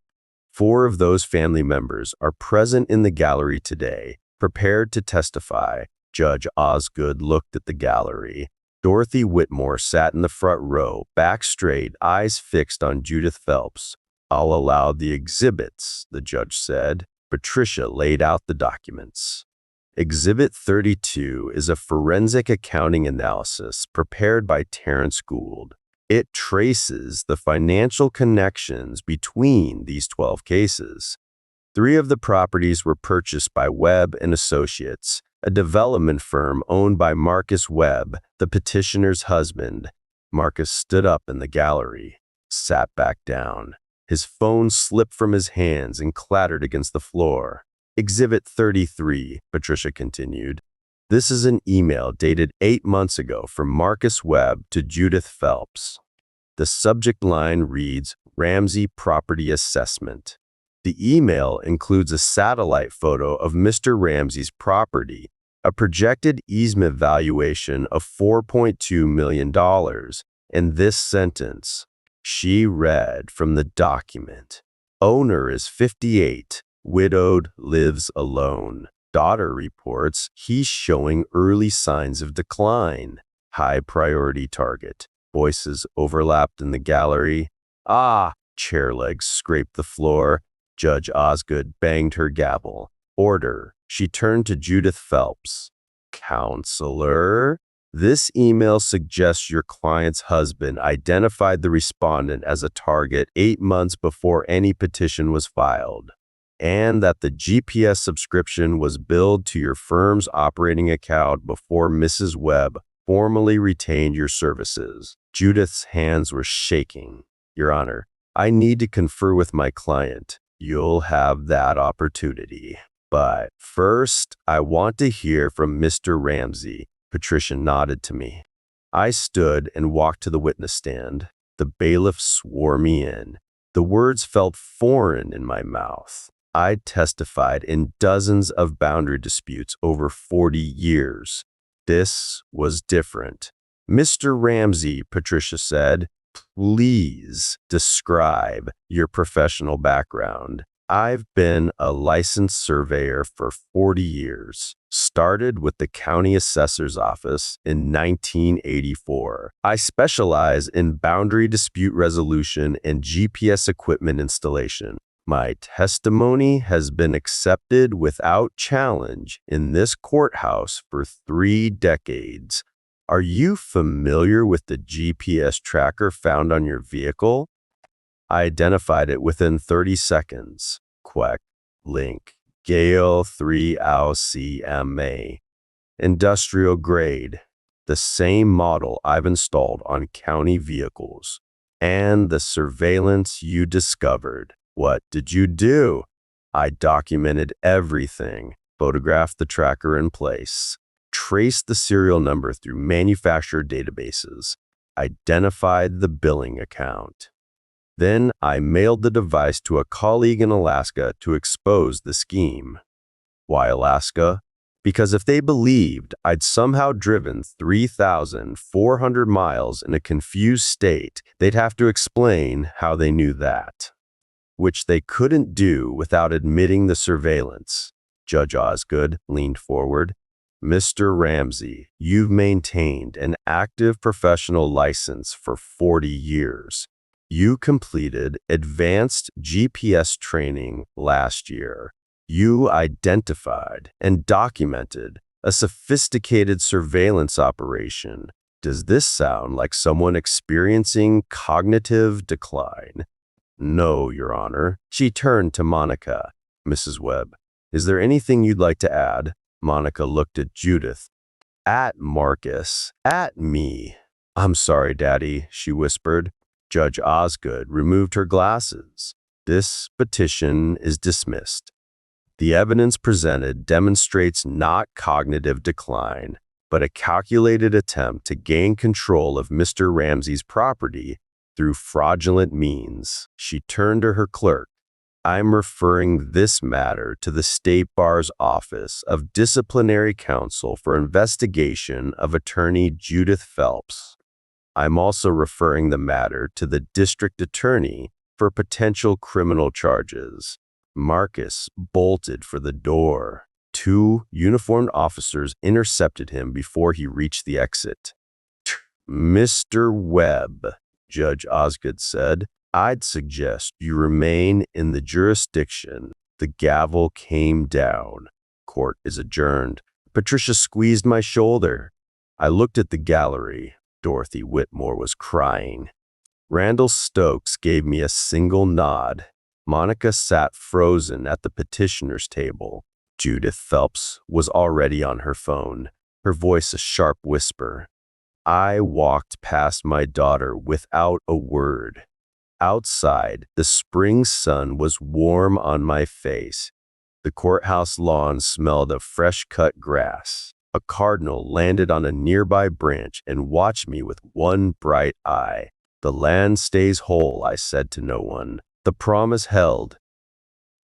4 of those family members are present in the gallery today, prepared to testify. Judge Osgood looked at the gallery. Dorothy Whitmore sat in the front row, back straight, eyes fixed on Judith Phelps. I'll allow the exhibits, the judge said. Patricia laid out the documents. Exhibit 32 is a forensic accounting analysis prepared by Terrence Gould. It traces the financial connections between these 12 cases. 3 of the properties were purchased by Webb and Associates, a development firm owned by Marcus Webb, the petitioner's husband. Marcus stood up in the gallery, sat back down. His phone slipped from his hands and clattered against the floor. Exhibit 33, Patricia continued. This is an email dated 8 months ago from Marcus Webb to Judith Phelps. The subject line reads, Ramsey Property Assessment. The email includes a satellite photo of Mr. Ramsey's property, a projected easement valuation of $4.2 million, and this sentence. She read from the document. Owner is 58, widowed, lives alone. Daughter reports he's showing early signs of decline. High priority target. Voices overlapped in the gallery. Ah! Chair legs scraped the floor. Judge Osgood banged her gavel. Order. She turned to Judith Phelps. Counselor? This email suggests your client's husband identified the respondent as a target 8 months before any petition was filed, and that the GPS subscription was billed to your firm's operating account before Mrs. Webb formally retained your services. Judith's hands were shaking. Your Honor, I need to confer with my client. You'll have that opportunity. But first, I want to hear from Mr. Ramsey. Patricia nodded to me. I stood and walked to the witness stand. The bailiff swore me in. The words felt foreign in my mouth. I testified in dozens of boundary disputes over 40 years. This was different. Mr. Ramsey, Patricia said, please describe your professional background. I've been a licensed surveyor for 40 years. Started with the county assessor's office in 1984. I specialize in boundary dispute resolution and GPS equipment installation. My testimony has been accepted without challenge in this courthouse for 3 decades. Are you familiar with the GPS tracker found on your vehicle? I identified it within 30 seconds. Queck, link, Gale 3AU-CMA. Industrial grade. The same model I've installed on county vehicles. And the surveillance you discovered. What did you do? I documented everything, photographed the tracker in place, traced the serial number through manufacturer databases, identified the billing account. Then I mailed the device to a colleague in Alaska to expose the scheme. Why Alaska? Because if they believed I'd somehow driven 3,400 miles in a confused state, they'd have to explain how they knew that, which they couldn't do without admitting the surveillance. Judge Osgood leaned forward. Mr. Ramsey, you've maintained an active professional license for 40 years. You completed advanced GPS training last year. You identified and documented a sophisticated surveillance operation. Does this sound like someone experiencing cognitive decline? No, Your Honor. She turned to Monica. Mrs. Webb, is there anything you'd like to add? Monica looked at Judith. At Marcus. At me. I'm sorry, Daddy, she whispered. Judge Osgood removed her glasses. This petition is dismissed. The evidence presented demonstrates not cognitive decline, but a calculated attempt to gain control of Mr. Ramsey's property through fraudulent means. She turned to her clerk. I'm referring this matter to the State Bar's Office of Disciplinary Counsel for investigation of Attorney Judith Phelps. I'm also referring the matter to the District Attorney for potential criminal charges. Marcus bolted for the door. 2 uniformed officers intercepted him before he reached the exit. Mr. Webb, Judge Osgood said, I'd suggest you remain in the jurisdiction. The gavel came down. Court is adjourned. Patricia squeezed my shoulder. I looked at the gallery. Dorothy Whitmore was crying. Randall Stokes gave me a single nod. Monica sat frozen at the petitioner's table. Judith Phelps was already on her phone, her voice a sharp whisper. I walked past my daughter without a word. Outside, the spring sun was warm on my face. The courthouse lawn smelled of fresh-cut grass. A cardinal landed on a nearby branch and watched me with one bright eye. The land stays whole, I said to no one. The promise held.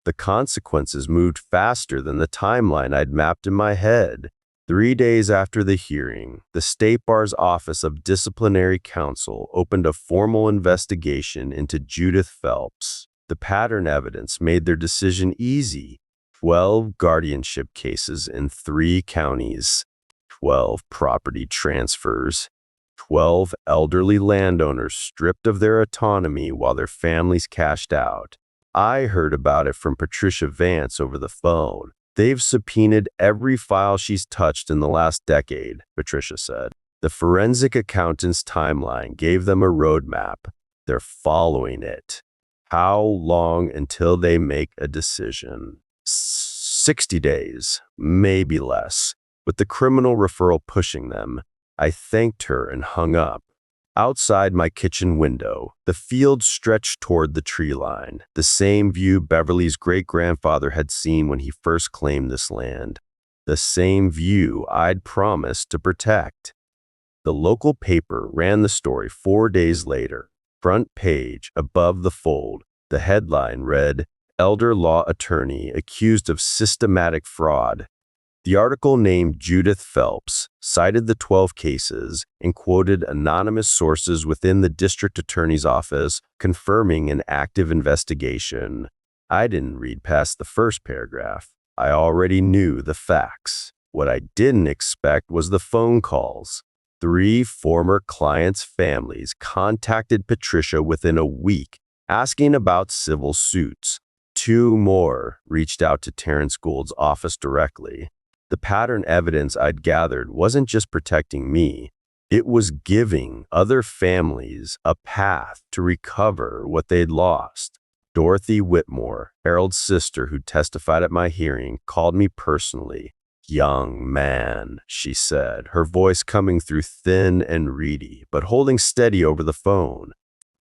The consequences moved faster than the timeline I'd mapped in my head. 3 days after the hearing, the State Bar's Office of Disciplinary Counsel opened a formal investigation into Judith Phelps. The pattern evidence made their decision easy. 12 guardianship cases in 3 counties, 12 property transfers, 12 elderly landowners stripped of their autonomy while their families cashed out. I heard about it from Patricia Vance over the phone. They've subpoenaed every file she's touched in the last decade, Patricia said. The forensic accountant's timeline gave them a roadmap. They're following it. How long until they make a decision? 60 days, maybe less. With the criminal referral pushing them, I thanked her and hung up. Outside my kitchen window, the field stretched toward the tree line, the same view Beverly's great-grandfather had seen when he first claimed this land, the same view I'd promised to protect. The local paper ran the story 4 days later. Front page, above the fold, the headline read, Elder Law Attorney Accused of Systematic Fraud. The article named Judith Phelps, cited the 12 cases, and quoted anonymous sources within the district attorney's office confirming an active investigation. I didn't read past the first paragraph. I already knew the facts. What I didn't expect was the phone calls. 3 former clients' families contacted Patricia within a week, asking about civil suits. 2 more reached out to Terrence Gould's office directly. The pattern evidence I'd gathered wasn't just protecting me. It was giving other families a path to recover what they'd lost. Dorothy Whitmore, Harold's sister who testified at my hearing, called me personally. Young man, she said, her voice coming through thin and reedy, but holding steady over the phone.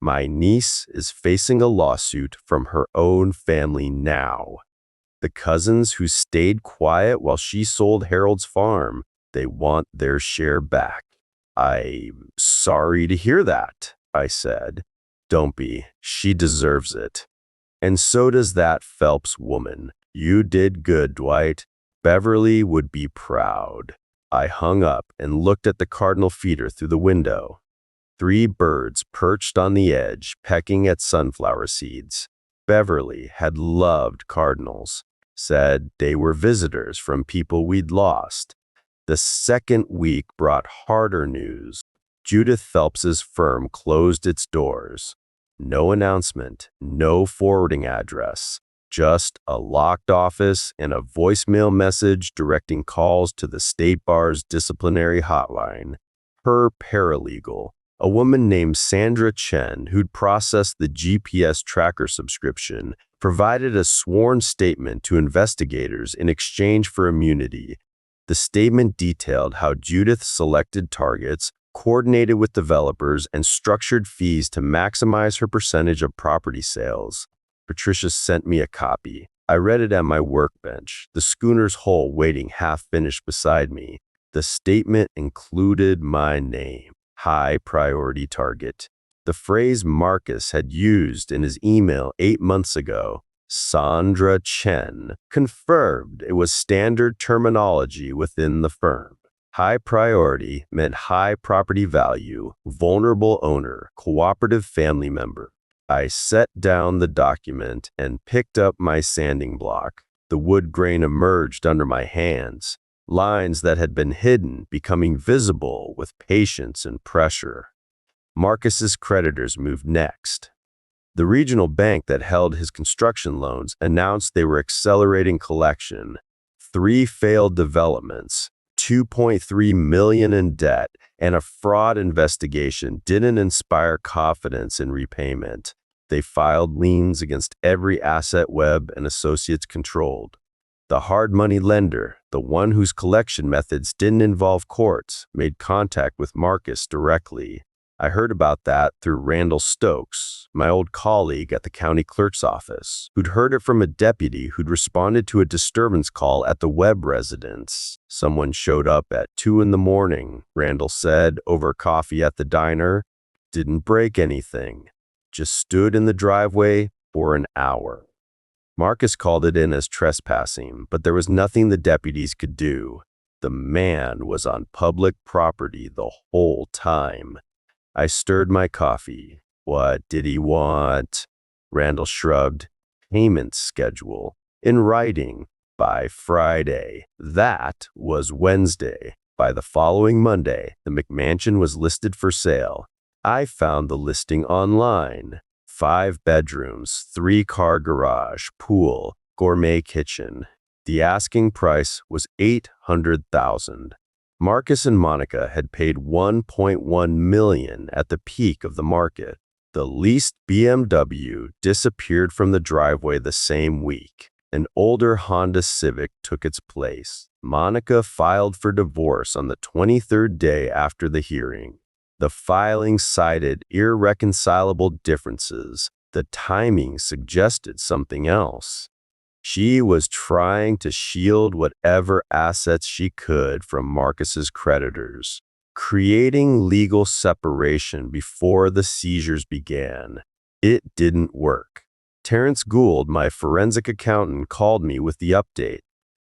My niece is facing a lawsuit from her own family now. The cousins who stayed quiet while she sold Harold's farm, they want their share back. I'm sorry to hear that, I said. Don't be. She deserves it. And so does that Phelps woman. You did good, Dwight. Beverly would be proud. I hung up and looked at the cardinal feeder through the window. 3 birds perched on the edge, pecking at sunflower seeds. Beverly had loved cardinals, said they were visitors from people we'd lost. The second week brought harder news. Judith Phelps's firm closed its doors. No announcement, no forwarding address, just a locked office and a voicemail message directing calls to the State Bar's disciplinary hotline. Her paralegal, a woman named Sandra Chen, who'd processed the GPS tracker subscription, provided a sworn statement to investigators in exchange for immunity. The statement detailed how Judith selected targets, coordinated with developers, and structured fees to maximize her percentage of property sales. Patricia sent me a copy. I read it at my workbench, the schooner's hull waiting half-finished beside me. The statement included my name, high priority target. The phrase Marcus had used in his email 8 months ago, Sandra Chen, confirmed it was standard terminology within the firm. High priority meant high property value, vulnerable owner, cooperative family member. I set down the document and picked up my sanding block. The wood grain emerged under my hands, lines that had been hidden becoming visible with patience and pressure. Marcus's creditors moved next. The regional bank that held his construction loans announced they were accelerating collection. 3 failed developments, $2.3 million in debt, and a fraud investigation didn't inspire confidence in repayment. They filed liens against every asset Webb and Associates controlled. The hard money lender, the one whose collection methods didn't involve courts, made contact with Marcus directly. I heard about that through Randall Stokes, my old colleague at the county clerk's office, who'd heard it from a deputy who'd responded to a disturbance call at the Webb residence. Someone showed up at 2 a.m, Randall said, over coffee at the diner. Didn't break anything. Just stood in the driveway for an hour. Marcus called it in as trespassing, but there was nothing the deputies could do. The man was on public property the whole time. I stirred my coffee. What did he want? Randall shrugged. Payment schedule. In writing. By Friday. That was Wednesday. By the following Monday, the McMansion was listed for sale. I found the listing online. 5 bedrooms, 3-car garage, pool, gourmet kitchen. The asking price was $800,000. Marcus and Monica had paid $1.1 million at the peak of the market. The leased BMW disappeared from the driveway the same week. An older Honda Civic took its place. Monica filed for divorce on the 23rd day after the hearing. The filing cited irreconcilable differences. The timing suggested something else. She was trying to shield whatever assets she could from Marcus's creditors, creating legal separation before the seizures began. It didn't work. Terrence Gould, my forensic accountant, called me with the update.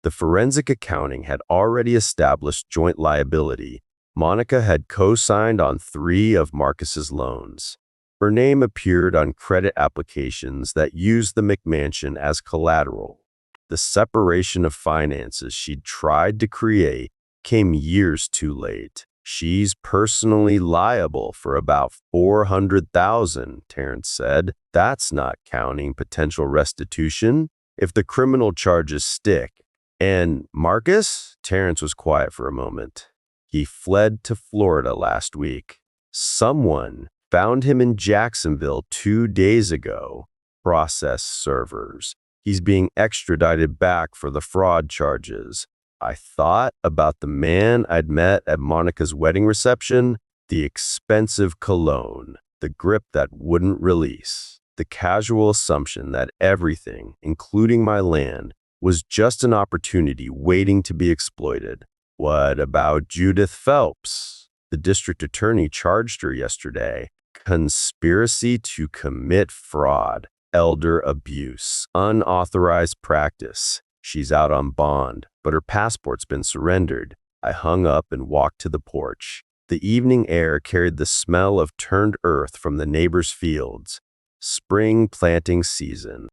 The forensic accounting had already established joint liability. Monica had co-signed on 3 of Marcus's loans. Her name appeared on credit applications that used the McMansion as collateral. The separation of finances she'd tried to create came years too late. She's personally liable for about $400,000, Terrence said. That's not counting potential restitution if the criminal charges stick. And Marcus? Terrence was quiet for a moment. He fled to Florida last week. Someone found him in Jacksonville 2 days ago. Process servers. He's being extradited back for the fraud charges. I thought about the man I'd met at Monica's wedding reception, the expensive cologne, the grip that wouldn't release, the casual assumption that everything, including my land, was just an opportunity waiting to be exploited. What about Judith Phelps? The district attorney charged her yesterday. Conspiracy to commit fraud, elder abuse, unauthorized practice. She's out on bond, but her passport's been surrendered. I hung up and walked to the porch. The evening air carried the smell of turned earth from the neighbors' fields. Spring planting season.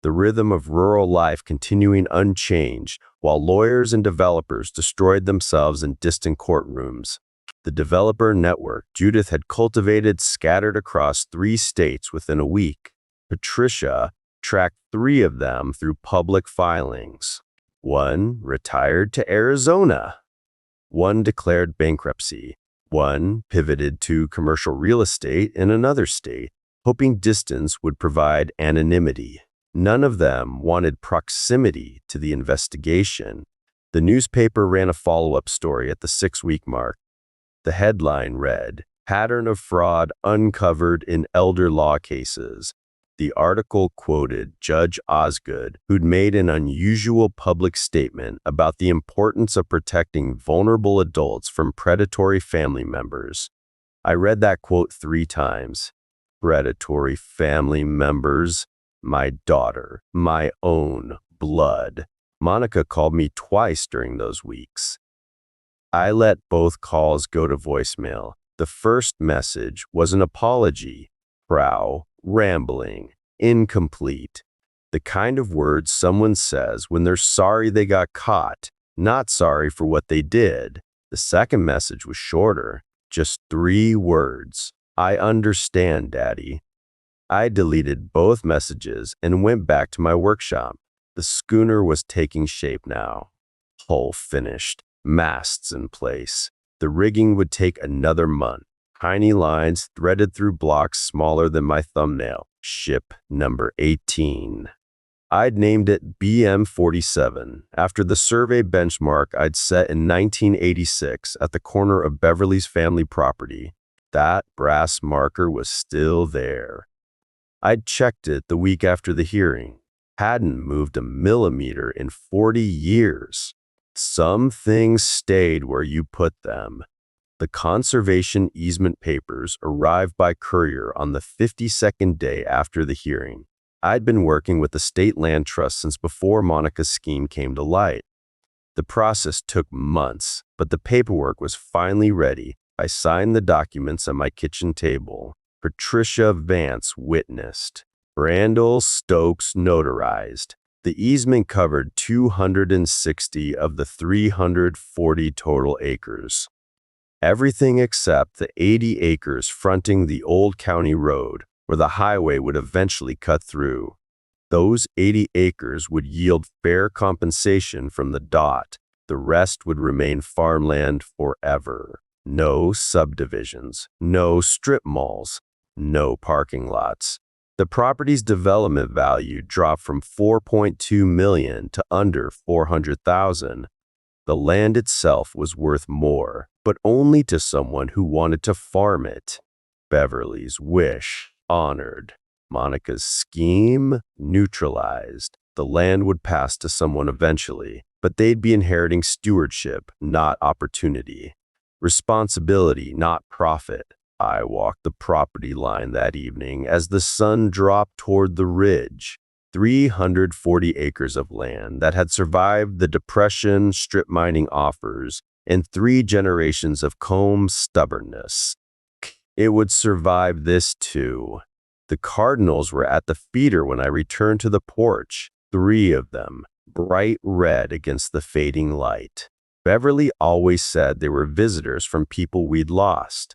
The rhythm of rural life continuing unchanged, while lawyers and developers destroyed themselves in distant courtrooms. The developer network Judith had cultivated scattered across 3 states within a week. Patricia tracked 3 of them through public filings. 1 retired to Arizona. 1 declared bankruptcy. 1 pivoted to commercial real estate in another state, hoping distance would provide anonymity. None of them wanted proximity to the investigation. The newspaper ran a follow-up story at the 6-week mark. The headline read, "Pattern of fraud uncovered in elder law cases." The article quoted Judge Osgood, who'd made an unusual public statement about the importance of protecting vulnerable adults from predatory family members. I read that quote 3 times. Predatory family members. My daughter, my own blood. Monica called me twice during those weeks. I let both calls go to voicemail. The first message was an apology. Prow, rambling, incomplete. The kind of words someone says when they're sorry they got caught, not sorry for what they did. The second message was shorter, just 3 words. I understand, Daddy. I deleted both messages and went back to my workshop. The schooner was taking shape now. Hull finished, masts in place. The rigging would take another month. Tiny lines threaded through blocks smaller than my thumbnail. Ship number 18. I'd named it BM47 after the survey benchmark I'd set in 1986 at the corner of Beverly's family property. That brass marker was still there. I'd checked it the week after the hearing. Hadn't moved a millimeter in 40 years. Some things stayed where you put them. The conservation easement papers arrived by courier on the 52nd day after the hearing. I'd been working with the State Land Trust since before Monica's scheme came to light. The process took months, but the paperwork was finally ready. I signed the documents on my kitchen table. Patricia Vance witnessed. Brandel Stokes notarized. The easement covered 260 of the 340 total acres. Everything except the 80 acres fronting the old county road, where the highway would eventually cut through. Those 80 acres would yield fair compensation from the dot. The rest would remain farmland forever. No subdivisions, no strip malls, no parking lots. The property's development value dropped from $4.2 million to under $400,000. The land itself was worth more, but only to someone who wanted to farm it. Beverly's wish honored. Monica's scheme neutralized. The land would pass to someone eventually, but they'd be inheriting stewardship, not opportunity. Responsibility, not profit. I walked the property line that evening as the sun dropped toward the ridge. 340 acres of land that had survived the Depression, strip mining offers, and 3 generations of Combs' stubbornness. It would survive this too. The Cardinals were at the feeder when I returned to the porch, 3 of them, bright red against the fading light. Beverly always said they were visitors from people we'd lost.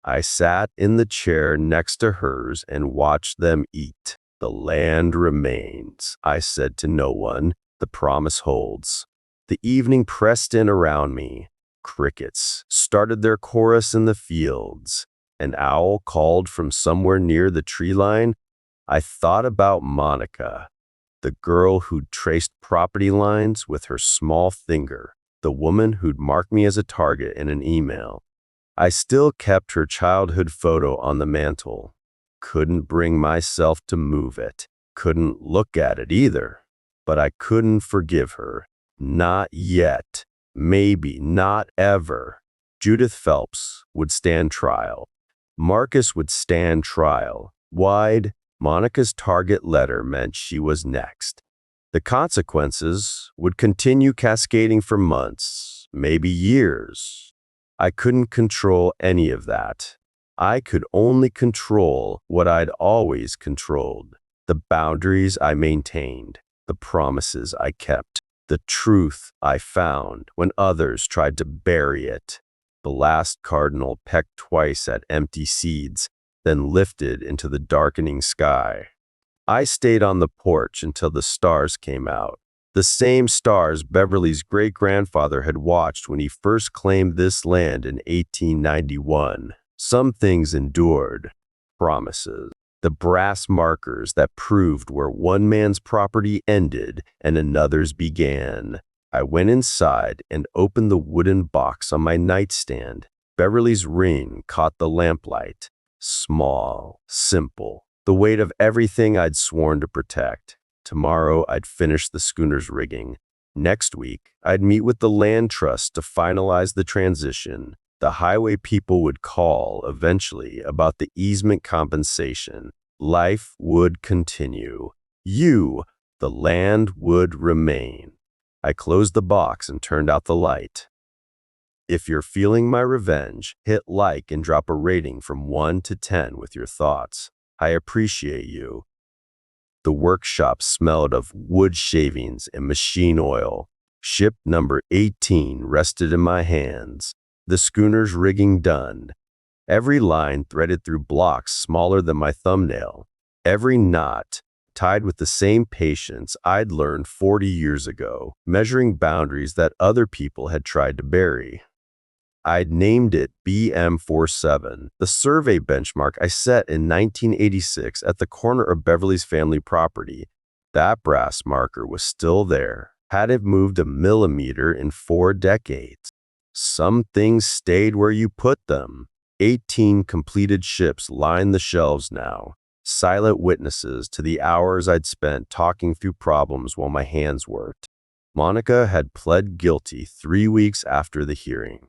I sat in the chair next to hers and watched them eat. The land remains, I said to no one. The promise holds. The evening pressed in around me. Crickets started their chorus in the fields. An owl called from somewhere near the tree line. I thought about Monica, the girl who'd traced property lines with her small finger, the woman who'd marked me as a target in an email. I still kept her childhood photo on the mantle. Couldn't bring myself to move it. Couldn't look at it either. But I couldn't forgive her. Not yet. Maybe not ever. Judith Phelps would stand trial. Marcus would stand trial. Wide, Monica's target letter meant she was next. The consequences would continue cascading for months, maybe years. I couldn't control any of that. I could only control what I'd always controlled, the boundaries I maintained, the promises I kept, the truth I found when others tried to bury it. The last cardinal pecked twice at empty seeds, then lifted into the darkening sky. I stayed on the porch until the stars came out, the same stars Beverly's great-grandfather had watched when he first claimed this land in 1891. Some things endured, promises, the brass markers that proved where one man's property ended and another's began. I went inside and opened the wooden box on my nightstand. Beverly's ring caught the lamplight. Small, simple, the weight of everything I'd sworn to protect. Tomorrow I'd finish the schooner's rigging. Next week, I'd meet with the land trust to finalize the transition. The highway people would call eventually about the easement compensation. Life would continue. The land would remain. I closed the box and turned out the light. If you're feeling my revenge, hit like and drop a rating from 1 to 10 with your thoughts. I appreciate you. The workshop smelled of wood shavings and machine oil. Ship number 18 rested in my hands. The schooner's rigging done. Every line threaded through blocks smaller than my thumbnail. Every knot tied with the same patience I'd learned 40 years ago, measuring boundaries that other people had tried to bury. I'd named it BM47, the survey benchmark I set in 1986 at the corner of Beverly's family property. That brass marker was still there. Hadn't moved a millimeter in 4 decades. Some things stayed where you put them. 18 completed ships lined the shelves now, silent witnesses to the hours I'd spent talking through problems while my hands worked. Monica had pled guilty 3 weeks after the hearing.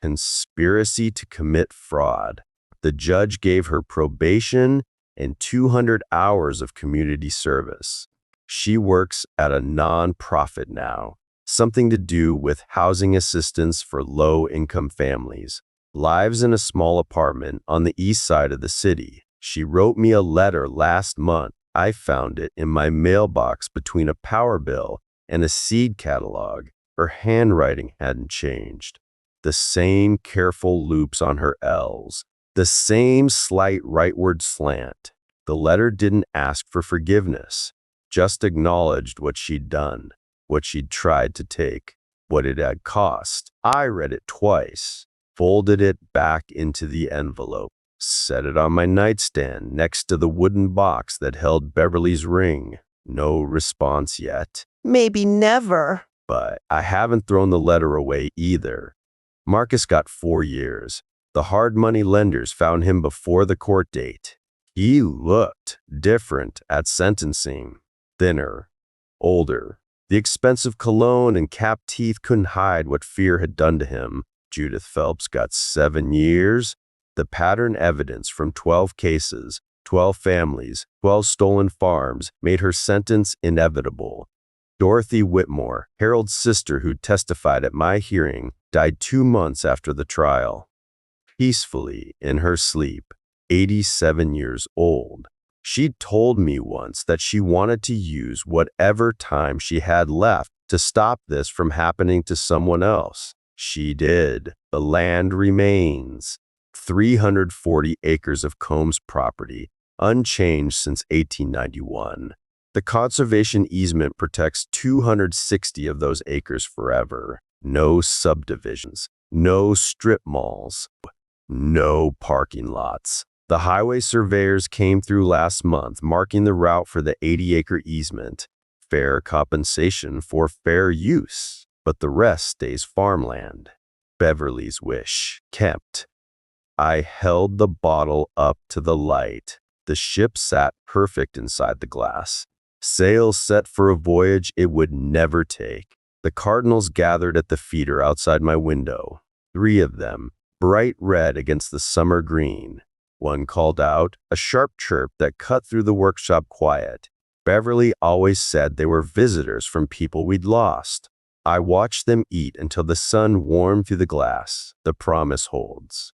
Conspiracy to commit fraud. The judge gave her probation and 200 hours of community service. She works at a non-profit now, something to do with housing assistance for low-income families. Lives in a small apartment on the east side of the city. She wrote me a letter last month. I found it in my mailbox between a power bill and a seed catalog. Her handwriting hadn't changed. The same careful loops on her L's. The same slight rightward slant. The letter didn't ask for forgiveness, just acknowledged what she'd done, what she'd tried to take, what it had cost. I read it twice, folded it back into the envelope, set it on my nightstand next to the wooden box that held Beverly's ring. No response yet. Maybe never. But I haven't thrown the letter away either. Marcus got 4 years. The hard money lenders found him before the court date. He looked different at sentencing. Thinner, older. The expensive cologne and capped teeth couldn't hide what fear had done to him. Judith Phelps got 7 years. The pattern evidence from 12 cases, 12 families, 12 stolen farms made her sentence inevitable. Dorothy Whitmore, Harold's sister who testified at my hearing, died 2 months after the trial. Peacefully in her sleep, 87 years old. She'd told me once that she wanted to use whatever time she had left to stop this from happening to someone else. She did. The land remains. 340 acres of Combs property, unchanged since 1891. The conservation easement protects 260 of those acres forever. No subdivisions, no strip malls, no parking lots. The highway surveyors came through last month, marking the route for the 80-acre easement. Fair compensation for fair use, but the rest stays farmland. Beverly's wish, kept. I held the bottle up to the light. The ship sat perfect inside the glass. Sails set for a voyage it would never take. The cardinals gathered at the feeder outside my window. 3 of them, bright red against the summer green. One called out, a sharp chirp that cut through the workshop quiet. Beverly always said they were visitors from people we'd lost. I watched them eat until the sun warmed through the glass. The promise holds.